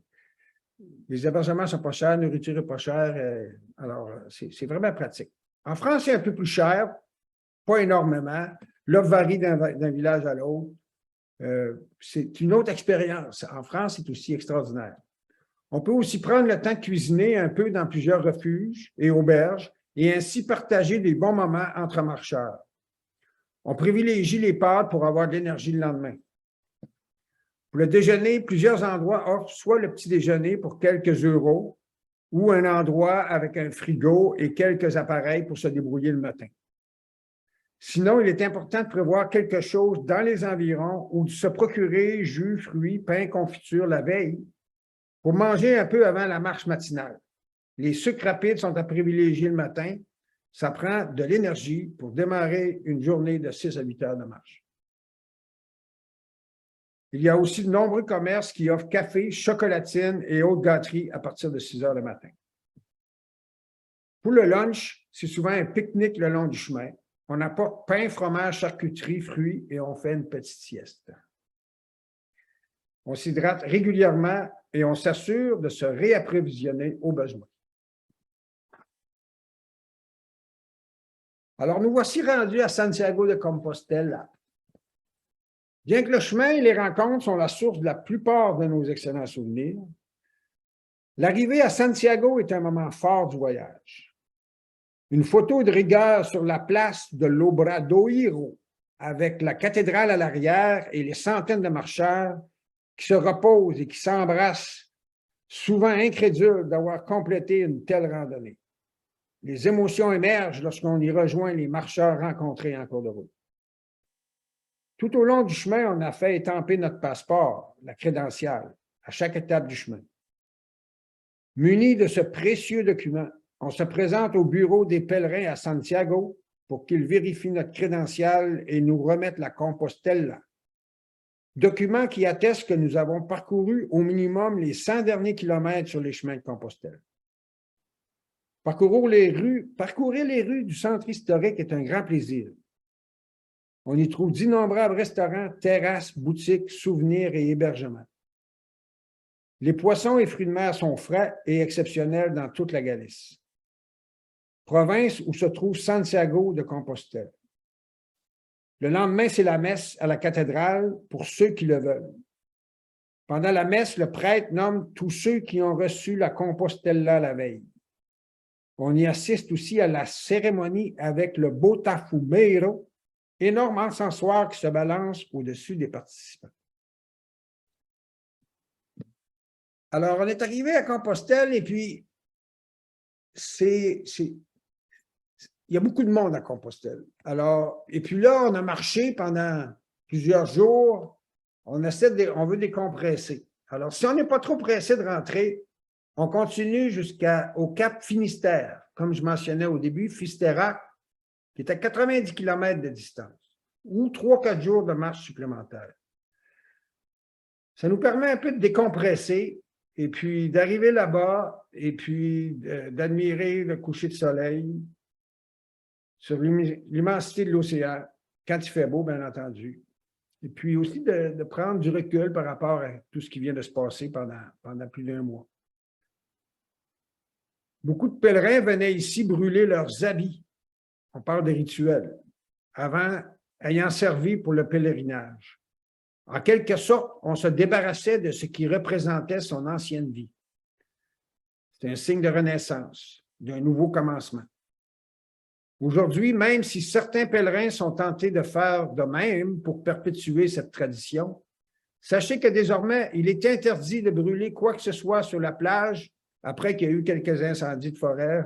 les hébergements ne sont pas chers, la nourriture n'est pas chère. Alors, c'est vraiment pratique. En France, c'est un peu plus cher, pas énormément. L'offre varie d'un village à l'autre. C'est une autre expérience. En France, c'est aussi extraordinaire. On peut aussi prendre le temps de cuisiner un peu dans plusieurs refuges et auberges et ainsi partager des bons moments entre marcheurs. On privilégie les pâtes pour avoir de l'énergie le lendemain. Pour le déjeuner, plusieurs endroits offrent soit le petit déjeuner pour quelques euros ou un endroit avec un frigo et quelques appareils pour se débrouiller le matin. Sinon, il est important de prévoir quelque chose dans les environs ou de se procurer jus, fruits, pain, confiture la veille pour manger un peu avant la marche matinale. Les sucres rapides sont à privilégier le matin. Ça prend de l'énergie pour démarrer une journée de 6 à 8 heures de marche. Il y a aussi de nombreux commerces qui offrent café, chocolatine et autres gâteries à partir de 6 heures le matin. Pour le lunch, c'est souvent un pique-nique le long du chemin. On apporte pain, fromage, charcuterie, fruits et on fait une petite sieste. On s'hydrate régulièrement et on s'assure de se réapprovisionner au besoin. Alors, nous voici rendus à Santiago de Compostela. Bien que le chemin et les rencontres sont la source de la plupart de nos excellents souvenirs, l'arrivée à Santiago est un moment fort du voyage. Une photo de rigueur sur la place de l'Obradoiro, avec la cathédrale à l'arrière et les centaines de marcheurs qui se reposent et qui s'embrassent, souvent incrédules d'avoir complété une telle randonnée. Les émotions émergent lorsqu'on y rejoint les marcheurs rencontrés en cours de route. Tout au long du chemin, on a fait étamper notre passeport, la crédentiale, à chaque étape du chemin. Munis de ce précieux document, on se présente au bureau des pèlerins à Santiago pour qu'ils vérifient notre crédentiale et nous remettent la Compostela. Document qui atteste que nous avons parcouru au minimum les 100 derniers kilomètres sur les chemins de Compostelle. Parcourir les rues du centre historique est un grand plaisir. On y trouve d'innombrables restaurants, terrasses, boutiques, souvenirs et hébergements. Les poissons et fruits de mer sont frais et exceptionnels dans toute la Galice. Province où se trouve Santiago de Compostelle. Le lendemain, c'est la messe à la cathédrale pour ceux qui le veulent. Pendant la messe, le prêtre nomme tous ceux qui ont reçu la Compostela la veille. On y assiste aussi à la cérémonie avec le Botafumeiro, énorme encensoir qui se balance au-dessus des participants. Alors, on est arrivé à Compostelle et puis il y a beaucoup de monde à Compostelle. Alors, et puis là, on a marché pendant plusieurs jours. On veut décompresser. Alors, si on n'est pas trop pressé de rentrer, on continue jusqu'au Cap Finistère, comme je mentionnais au début, Fisterra, qui est à 90 km de distance, ou 3-4 jours de marche supplémentaire. Ça nous permet un peu de décompresser et puis d'arriver là-bas et puis d'admirer le coucher de soleil sur l'immensité de l'océan, quand il fait beau, bien entendu. Et puis aussi de prendre du recul par rapport à tout ce qui vient de se passer pendant plus d'1 mois. Beaucoup de pèlerins venaient ici brûler leurs habits. On parle des rituels, ayant servi pour le pèlerinage. En quelque sorte, on se débarrassait de ce qui représentait son ancienne vie. C'est un signe de renaissance, d'un nouveau commencement. Aujourd'hui, même si certains pèlerins sont tentés de faire de même pour perpétuer cette tradition, sachez que désormais, il est interdit de brûler quoi que ce soit sur la plage après qu'il y a eu quelques incendies de forêt.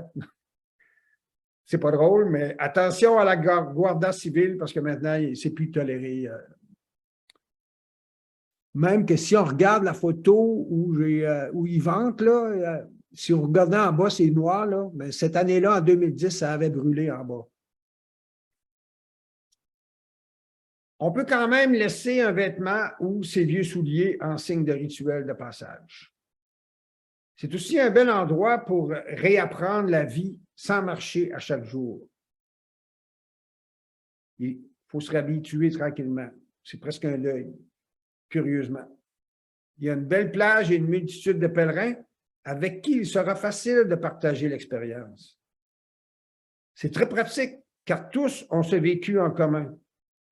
C'est pas drôle, mais attention à la Guardia civile parce que maintenant, c'est plus toléré. Même que si on regarde la photo où ils vantent, là, si on regarde en bas, c'est noir, là, mais cette année-là, en 2010, ça avait brûlé en bas. On peut quand même laisser un vêtement ou ses vieux souliers en signe de rituel de passage. C'est aussi un bel endroit pour réapprendre la vie sans marcher à chaque jour. Il faut se réhabituer tranquillement. C'est presque un deuil, curieusement. Il y a une belle plage et une multitude de pèlerins avec qui il sera facile de partager l'expérience. C'est très pratique, car tous ont ce vécu en commun.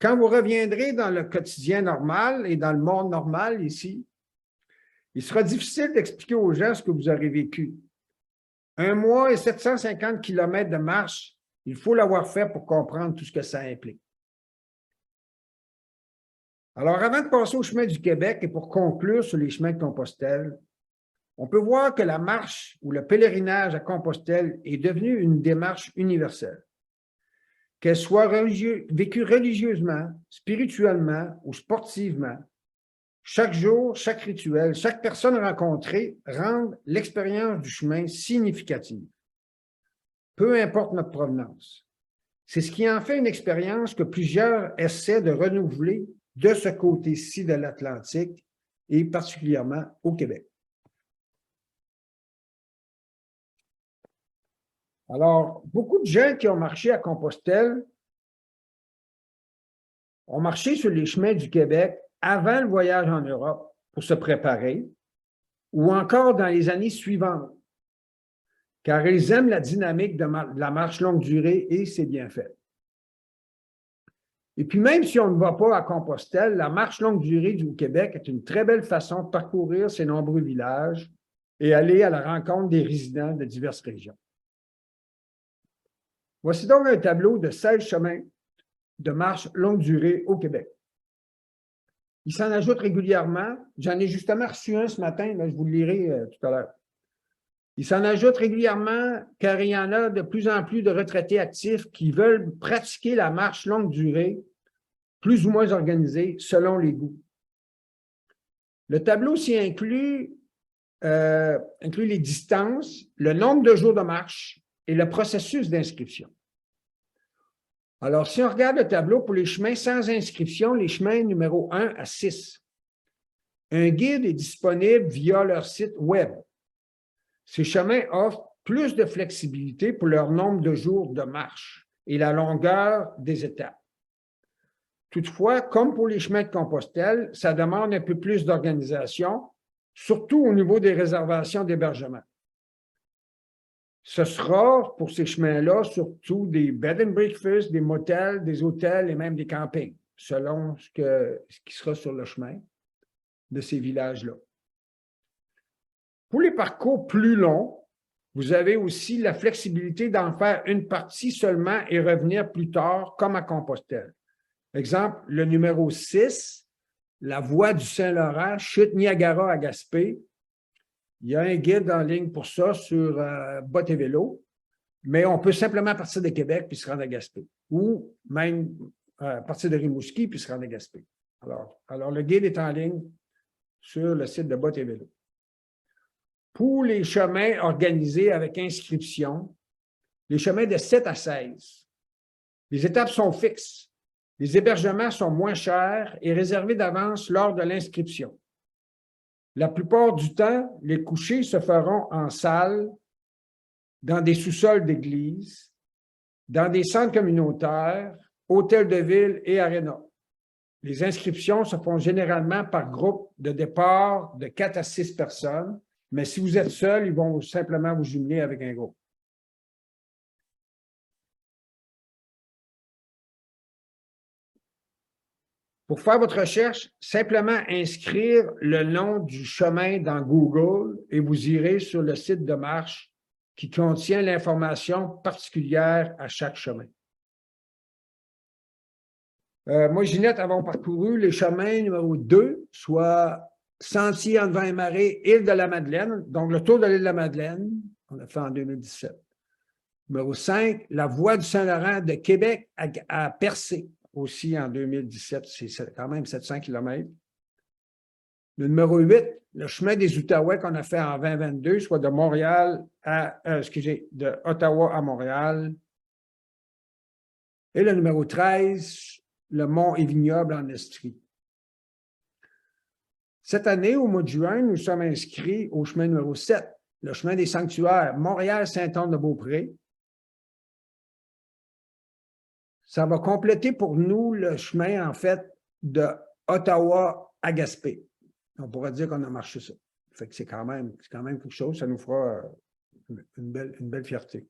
Quand vous reviendrez dans le quotidien normal et dans le monde normal ici, il sera difficile d'expliquer aux gens ce que vous aurez vécu. 1 mois et 750 km de marche, il faut l'avoir fait pour comprendre tout ce que ça implique. Alors, avant de passer au chemin du Québec et pour conclure sur les chemins de Compostelle, on peut voir que la marche ou le pèlerinage à Compostelle est devenu une démarche universelle. Qu'elle soit vécue religieusement, spirituellement ou sportivement, chaque jour, chaque rituel, chaque personne rencontrée rend l'expérience du chemin significative. Peu importe notre provenance. C'est ce qui en fait une expérience que plusieurs essaient de renouveler de ce côté-ci de l'Atlantique et particulièrement au Québec. Alors, beaucoup de gens qui ont marché à Compostelle ont marché sur les chemins du Québec avant le voyage en Europe pour se préparer ou encore dans les années suivantes, car ils aiment la dynamique de la marche longue durée et c'est bien fait. Et puis même si on ne va pas à Compostelle, la marche longue durée du Québec est une très belle façon de parcourir ces nombreux villages et aller à la rencontre des résidents de diverses régions. Voici donc un tableau de 16 chemins de marche longue durée au Québec. Il s'en ajoute régulièrement. J'en ai justement reçu un ce matin, là, je vous le lirai tout à l'heure. Il s'en ajoute régulièrement car il y en a de plus en plus de retraités actifs qui veulent pratiquer la marche longue durée, plus ou moins organisée, selon les goûts. Le tableau s'y inclut les distances, le nombre de jours de marche et le processus d'inscription. Alors, si on regarde le tableau pour les chemins sans inscription, les chemins numéro 1 à 6, un guide est disponible via leur site Web. Ces chemins offrent plus de flexibilité pour leur nombre de jours de marche et la longueur des étapes. Toutefois, comme pour les chemins de Compostelle, ça demande un peu plus d'organisation, surtout au niveau des réservations d'hébergement. Ce sera, pour ces chemins-là, surtout des bed and breakfast, des motels, des hôtels et même des campings, selon ce qui sera sur le chemin de ces villages-là. Pour les parcours plus longs, vous avez aussi la flexibilité d'en faire une partie seulement et revenir plus tard, comme à Compostelle. Exemple, le numéro 6, la voie du Saint-Laurent, chute Niagara à Gaspé. Il y a un guide en ligne pour ça sur Bottes et Vélo, mais on peut simplement partir de Québec puis se rendre à Gaspé, ou même partir de Rimouski puis se rendre à Gaspé. Alors, le guide est en ligne sur le site de Bottes et Vélo. Pour les chemins organisés avec inscription, les chemins de 7 à 16, les étapes sont fixes. Les hébergements sont moins chers et réservés d'avance lors de l'inscription. La plupart du temps, les couchers se feront en salle, dans des sous-sols d'églises, dans des centres communautaires, hôtels de ville et arénas. Les inscriptions se font généralement par groupe de départ de 4 à 6 personnes, mais si vous êtes seul, ils vont simplement vous jumeler avec un groupe. Pour faire votre recherche, simplement inscrire le nom du chemin dans Google et vous irez sur le site de marche qui contient l'information particulière à chaque chemin. Moi et Ginette avons parcouru les chemins numéro 2, soit Sentier entre vent et marée, île de la Madeleine, donc le tour de l'île de la Madeleine, on l'a fait en 2017. Numéro 5, la voie du Saint-Laurent de Québec à Percé, aussi en 2017, c'est quand même 700 km. Le numéro 8, le chemin des Outaouais qu'on a fait en 2022, soit de Montréal de Ottawa à Montréal. Et le numéro 13, le mont et vignoble en Estrie. Cette année, au mois de juin, nous sommes inscrits au chemin numéro 7, le chemin des sanctuaires Montréal-Saint-Anne-de-Beaupré. Ça va compléter pour nous le chemin, en fait, de Ottawa à Gaspé. On pourrait dire qu'on a marché ça. Fait que c'est quand même quelque chose, ça nous fera une belle fierté.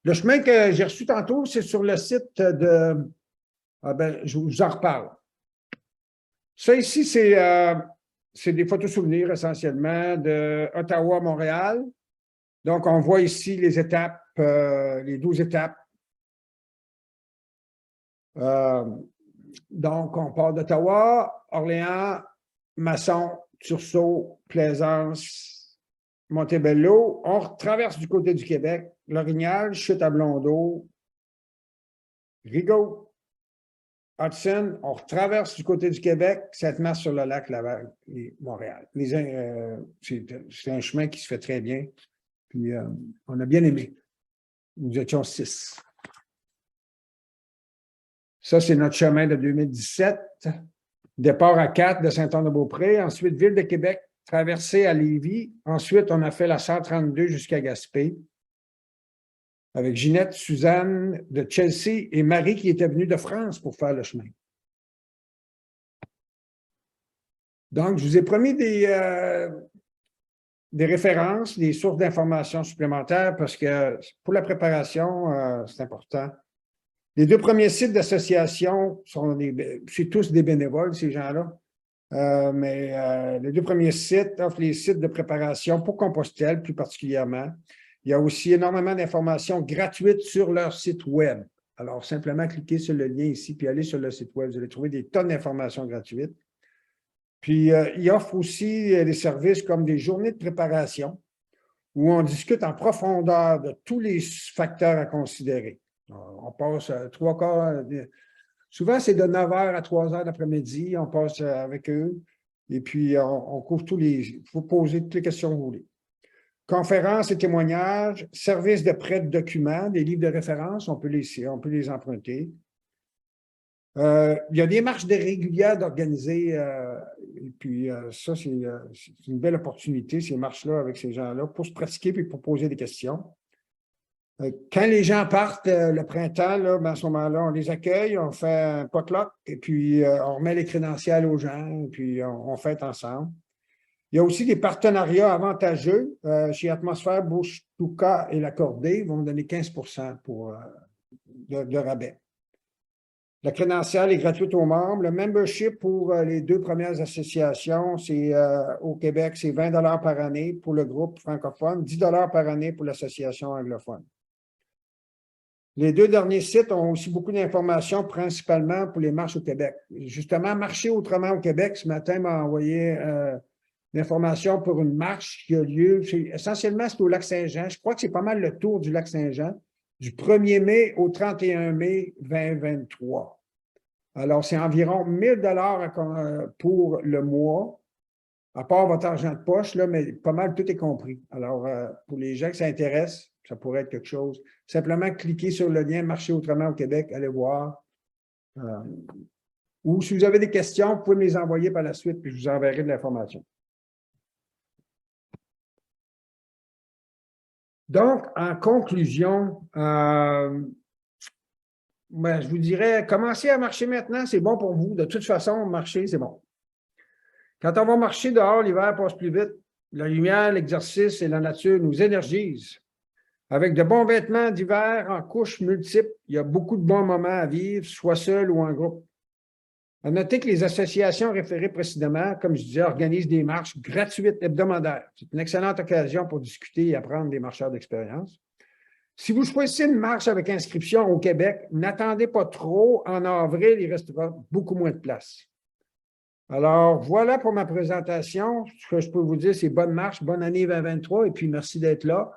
Le chemin que j'ai reçu tantôt, c'est sur le site de... je vous en reparle. Ça ici, c'est des photos souvenirs essentiellement de Ottawa à Montréal. Donc, on voit ici les étapes, les 12 étapes. Donc, on part d'Ottawa, Orléans, Masson, Tursault, Plaisance, Montebello. On traverse du côté du Québec, L'Orignal, Chute à Blondeau, Rigaud, Hudson. On retraverse du côté du Québec, Sainte-Marthe sur le lac Laval et Montréal. C'est un chemin qui se fait très bien. Puis, on a bien aimé. Nous étions 6. Ça, c'est notre chemin de 2017. Départ à 4 de Saint-Anne-de-Beaupré. Ensuite, Ville de Québec, traversée à Lévis. Ensuite, on a fait la 132 jusqu'à Gaspé. Avec Ginette, Suzanne de Chelsea et Marie qui était venue de France pour faire le chemin. Donc, je vous ai promis des références, des sources d'informations supplémentaires parce que pour la préparation, c'est important. Les 2 premiers sites d'association c'est tous des bénévoles, ces gens-là. Mais les 2 premiers sites offrent les sites de préparation pour Compostelle, plus particulièrement. Il y a aussi énormément d'informations gratuites sur leur site Web. Alors, simplement cliquez sur le lien ici, puis allez sur le site Web. Vous allez trouver des tonnes d'informations gratuites. Puis, il offre aussi des services comme des journées de préparation où on discute en profondeur de tous les facteurs à considérer. On passe 3 quarts. Souvent, c'est de 9 h à 3 h d'après-midi. On passe avec eux. Et puis, on couvre tous les... Il faut poser toutes les questions que vous voulez. Conférences et témoignages, services de prêt de documents, des livres de référence, on peut les emprunter. Il y a des marches régulières d'organiser, et puis ça, c'est une belle opportunité, ces marches-là avec ces gens-là, pour se pratiquer et pour poser des questions. Quand les gens partent le printemps, là, ben, à ce moment-là, on les accueille, on fait un potluck, et puis on remet les crédentials aux gens, et puis on fête ensemble. Il y a aussi des partenariats avantageux. Chez Atmosphère, Bouche-Touka et l'Accordé vont donner 15 % de rabais. La crédentiale est gratuite aux membres. Le membership pour les 2 premières associations, c'est au Québec, c'est 20 $ par année pour le groupe francophone, 10 $ par année pour l'association anglophone. Les 2 derniers sites ont aussi beaucoup d'informations, principalement pour les marches au Québec. Justement, Marcher autrement au Québec, ce matin, m'a envoyé l'information pour une marche qui a lieu, essentiellement, c'est au Lac-Saint-Jean. Je crois que c'est pas mal le tour du Lac-Saint-Jean, du 1er mai au 31 mai 2023. Alors, c'est environ 1 000 $ pour le mois, à part votre argent de poche, là, mais pas mal tout est compris. Alors, pour les gens qui s'intéressent, ça pourrait être quelque chose. Simplement, cliquez sur le lien Marcher autrement au Québec, allez voir. Ou si vous avez des questions, vous pouvez me les envoyer par la suite, puis je vous enverrai de l'information. Donc, en conclusion, je vous dirais, commencez à marcher maintenant, c'est bon pour vous. De toute façon, marcher, c'est bon. Quand on va marcher dehors, l'hiver passe plus vite. La lumière, l'exercice et la nature nous énergisent. Avec de bons vêtements d'hiver en couches multiples, il y a beaucoup de bons moments à vivre, soit seul ou en groupe. À noter que les associations référées précédemment, comme je disais, organisent des marches gratuites hebdomadaires. C'est une excellente occasion pour discuter et apprendre des marcheurs d'expérience. Si vous choisissez une marche avec inscription au Québec, n'attendez pas trop. En avril, il restera beaucoup moins de place. Alors, voilà pour ma présentation. Ce que je peux vous dire, c'est bonne marche, bonne année 2023 et puis merci d'être là.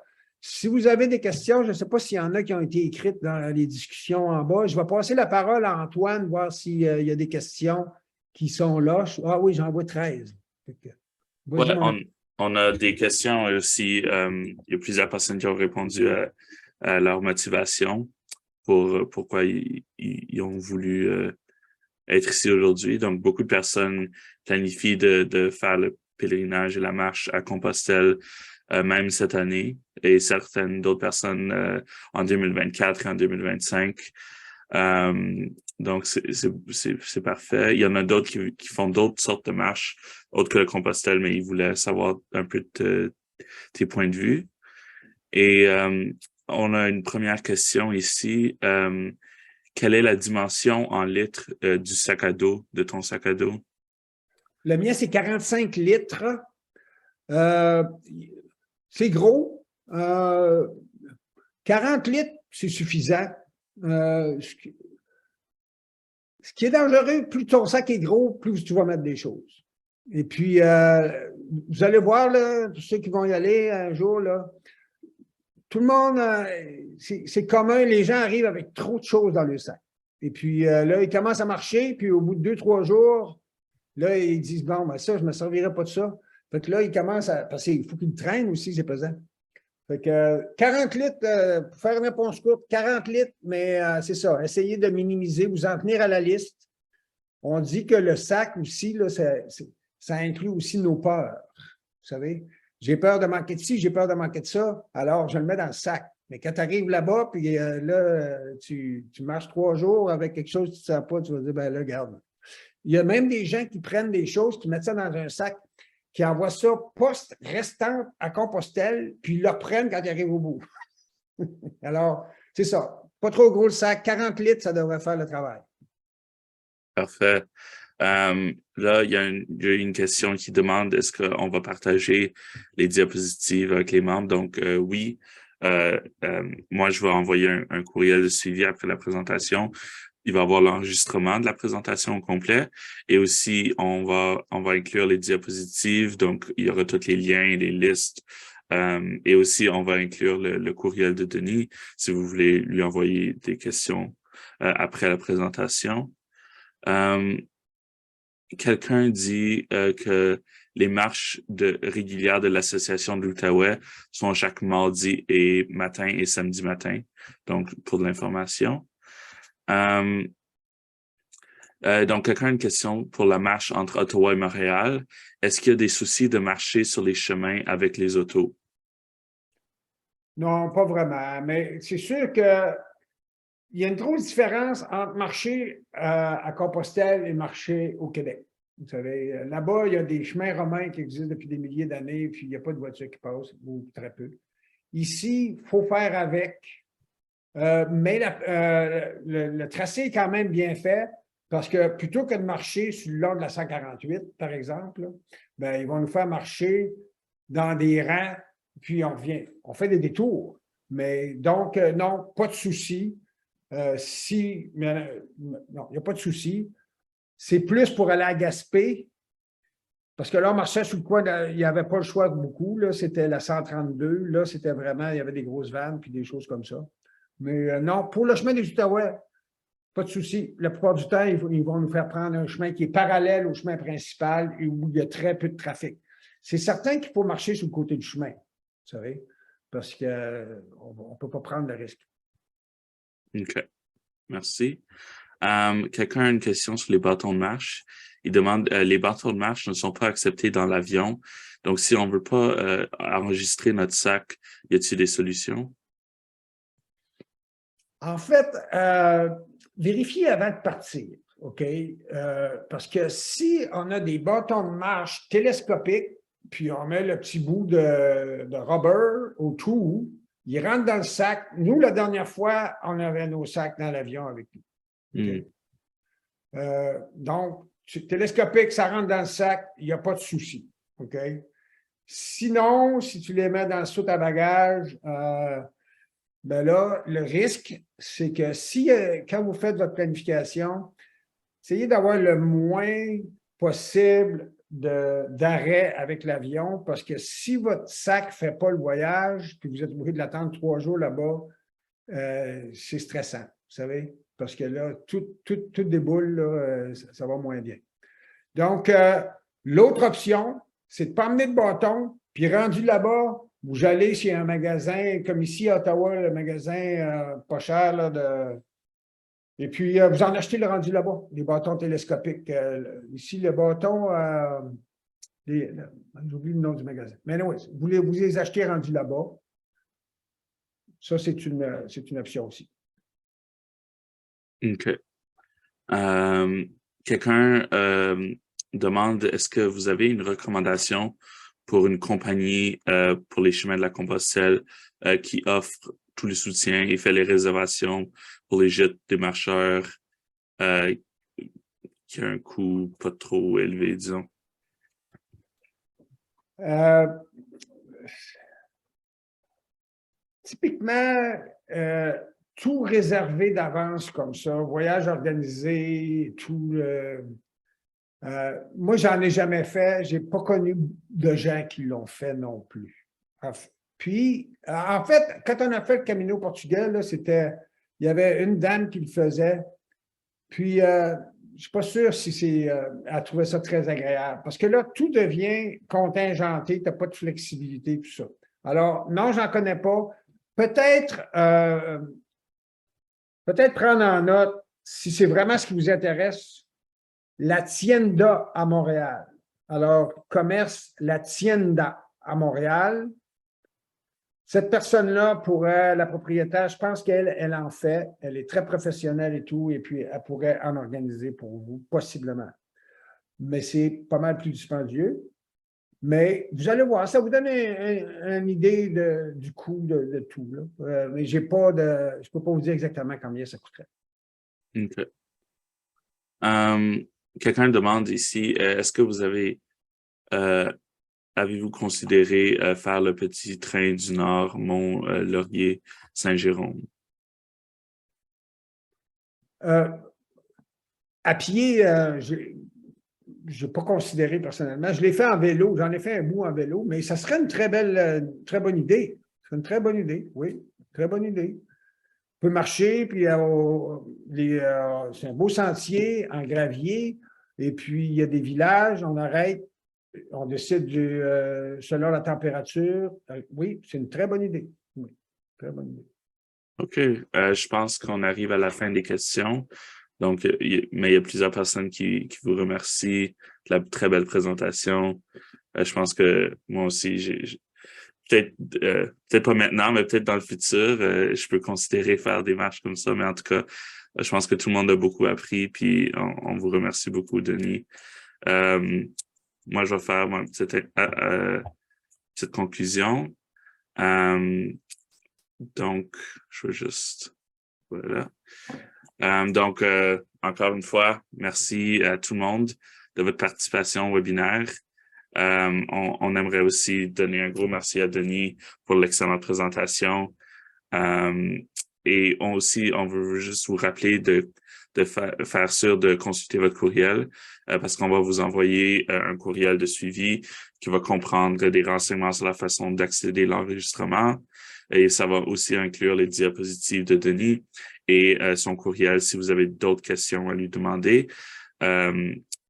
Si vous avez des questions, je ne sais pas s'il y en a qui ont été écrites dans les discussions en bas. Je vais passer la parole à Antoine, voir s'il y a des questions qui sont là. Ah oui, j'en vois 13. Ouais, on a des questions aussi. Il y a plusieurs personnes qui ont répondu à leur motivation pour pourquoi ils ont voulu être ici aujourd'hui. Donc, beaucoup de personnes planifient de faire le pèlerinage et la marche à Compostelle même cette année, et certaines d'autres personnes en 2024 et en 2025. Donc, c'est parfait. Il y en a d'autres qui font d'autres sortes de marches, autres que le Compostelle, mais ils voulaient savoir un peu tes points de vue. Et on a une première question ici. Quelle est la dimension en litres du sac à dos, de ton sac à dos? Le mien, c'est 45 litres. C'est gros. 40 litres, c'est suffisant. Ce qui est dangereux, plus ton sac est gros, plus tu vas mettre des choses. Et puis, vous allez voir, là, ceux qui vont y aller un jour, là, tout le monde, c'est commun, les gens arrivent avec trop de choses dans le sac. Et puis là, ils commencent à marcher, puis au bout de 2-3 jours, là, ils disent, bon, ben ça, je ne me servirai pas de ça. Fait que là, ils commencent à... Parce qu'il faut qu'ils traînent aussi, c'est pesant. Fait que 40 litres, pour faire une réponse courte, 40 litres, mais c'est ça, essayez de minimiser, vous en tenir à la liste. On dit que le sac aussi, là, ça inclut aussi nos peurs. Vous savez, j'ai peur de manquer de ci, j'ai peur de manquer de ça, alors je le mets dans le sac. Mais quand tu arrives là-bas, puis là, tu marches 3 jours avec quelque chose que tu ne sais pas, tu vas dire, ben là, regarde. Il y a même des gens qui prennent des choses, qui mettent ça dans un sac, qui envoient ça poste restante à Compostelle, puis ils le reprennent quand ils arrivent au bout. Alors, c'est ça. Pas trop gros le sac, 40 litres, ça devrait faire le travail. Parfait. Là, il y a une question qui demande est-ce qu'on va partager les diapositives avec les membres? Donc, oui. Moi, je vais envoyer un courriel de suivi après la présentation. Il va y avoir l'enregistrement de la présentation au complet et aussi on va inclure les diapositives. Donc, il y aura tous les liens, les listes. Et aussi, on va inclure le courriel de Denis si vous voulez lui envoyer des questions après la présentation. Quelqu'un dit que les marches régulières de l'Association de l'Outaouais sont chaque mardi et matin et samedi matin, donc pour de l'information. Donc, quelqu'un a une question pour la marche entre Ottawa et Montréal. Est-ce qu'il y a des soucis de marcher sur les chemins avec les autos? Non, pas vraiment, mais c'est sûr que il y a une grosse différence entre marcher à Compostelle et marcher au Québec. Vous savez, là-bas, il y a des chemins romains qui existent depuis des milliers d'années, puis il n'y a pas de voitures qui passent, ou très peu. Ici, il faut faire avec, mais le tracé est quand même bien fait, parce que plutôt que de marcher sur le long de la 148, par exemple, ben, ils vont nous faire marcher dans des rangs, puis on revient. On fait des détours. Mais donc, non, pas de souci. Non, il n'y a pas de souci. C'est plus pour aller à Gaspé, parce que là, on marchait sur le coin, il n'y avait pas le choix de beaucoup. Là, c'était la 132. Là, c'était vraiment, il y avait des grosses vannes puis des choses comme ça. Mais non, pour le chemin des Outaouais, pas de souci. La plupart du temps, ils vont nous faire prendre un chemin qui est parallèle au chemin principal et où il y a très peu de trafic. C'est certain qu'il faut marcher sur le côté du chemin, vous savez, parce qu'on ne peut pas prendre le risque. OK. Merci. Quelqu'un a une question sur les bâtons de marche. Il demande, les bâtons de marche ne sont pas acceptés dans l'avion. Donc, si on ne veut pas enregistrer notre sac, y a-t-il des solutions? En fait, vérifiez avant de partir, OK? Parce que si on a des bâtons de marche télescopiques, puis on met le petit bout de rubber autour, il rentre dans le sac. Nous, la dernière fois, on avait nos sacs dans l'avion avec nous. Okay? Donc, télescopique, ça rentre dans le sac, il n'y a pas de souci. OK? Sinon, si tu les mets dans le soute à bagages, ben là, le risque, c'est que si, quand vous faites votre planification, essayez d'avoir le moins possible d'arrêt avec l'avion, parce que si votre sac ne fait pas le voyage, puis vous êtes obligé de l'attendre 3 jours là-bas, c'est stressant, vous savez, parce que là, tout déboule, là, ça va moins bien. Donc, l'autre option, c'est de ne pas emmener de bâton, puis rendu là-bas, vous allez chez un magasin, comme ici à Ottawa, le magasin pas cher, là, et puis vous en achetez le rendu là-bas, les bâtons télescopiques. Ici, le bâton, j'oublie le nom du magasin. Mais non, vous les achetez rendus là-bas. Ça, c'est une option aussi. OK. Quelqu'un demande, est-ce que vous avez une recommandation pour une compagnie pour les chemins de la Compostelle qui offre tout le soutien et fait les réservations pour les gîtes des marcheurs qui a un coût pas trop élevé, disons? Typiquement, tout réservé d'avance comme ça, voyage organisé, tout. Moi, j'en ai jamais fait. Je n'ai pas connu de gens qui l'ont fait non plus. Puis, en fait, quand on a fait le Camino Portugais, là, il y avait une dame qui le faisait. Puis, je ne suis pas sûr si elle trouvait ça très agréable. Parce que là, tout devient contingenté, tu n'as pas de flexibilité, tout ça. Alors, non, j'en connais pas. Peut-être prendre en note, si c'est vraiment ce qui vous intéresse, la Tienda à Montréal. Alors, commerce La Tienda à Montréal. Cette personne-là pourrait, la propriétaire, je pense qu'elle en fait, elle est très professionnelle et tout, et puis elle pourrait en organiser pour vous, possiblement. Mais c'est pas mal plus dispendieux. Mais vous allez voir, ça vous donne une idée du coût de tout. Là. Mais je ne peux pas vous dire exactement combien ça coûterait. OK. Quelqu'un demande ici, est-ce que vous avez-vous considéré faire le petit train du Nord, Mont-Laurier, Saint-Jérôme? À pied, je n'ai pas considéré personnellement. Je l'ai fait en vélo, j'en ai fait un bout en vélo, mais ça serait une très bonne idée. C'est une très bonne idée, oui, très bonne idée. On peut marcher, puis c'est un beau sentier en gravier, et puis il y a des villages, on arrête, on décide selon la température. Oui, c'est une très bonne idée. Oui, très bonne idée. OK. Je pense qu'on arrive à la fin des questions. Donc, mais il y a plusieurs personnes qui vous remercient de la très belle présentation. Je pense que moi aussi, peut-être pas maintenant, mais peut-être dans le futur, je peux considérer faire des marches comme ça. Mais en tout cas, je pense que tout le monde a beaucoup appris, puis on vous remercie beaucoup, Denis. Moi, je vais faire ma petite conclusion. Donc, je veux juste... Voilà. Donc, encore une fois, merci à tout le monde de votre participation au webinaire. On aimerait aussi donner un gros merci à Denis pour l'excellente présentation. Et on veut juste vous rappeler de faire sûr de consulter votre courriel parce qu'on va vous envoyer un courriel de suivi qui va comprendre des renseignements sur la façon d'accéder à l'enregistrement. Et ça va aussi inclure les diapositives de Denis et son courriel si vous avez d'autres questions à lui demander.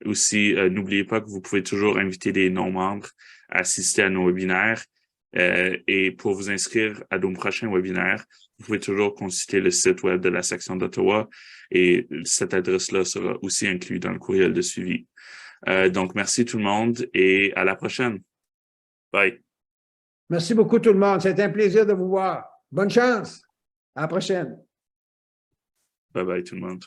Aussi, n'oubliez pas que vous pouvez toujours inviter des non-membres à assister à nos webinaires. Et pour vous inscrire à nos prochains webinaires, vous pouvez toujours consulter le site web de la section d'Ottawa et cette adresse-là sera aussi inclue dans le courriel de suivi. Donc, merci tout le monde et à la prochaine. Bye. Merci beaucoup tout le monde. C'était un plaisir de vous voir. Bonne chance. À la prochaine. Bye bye tout le monde.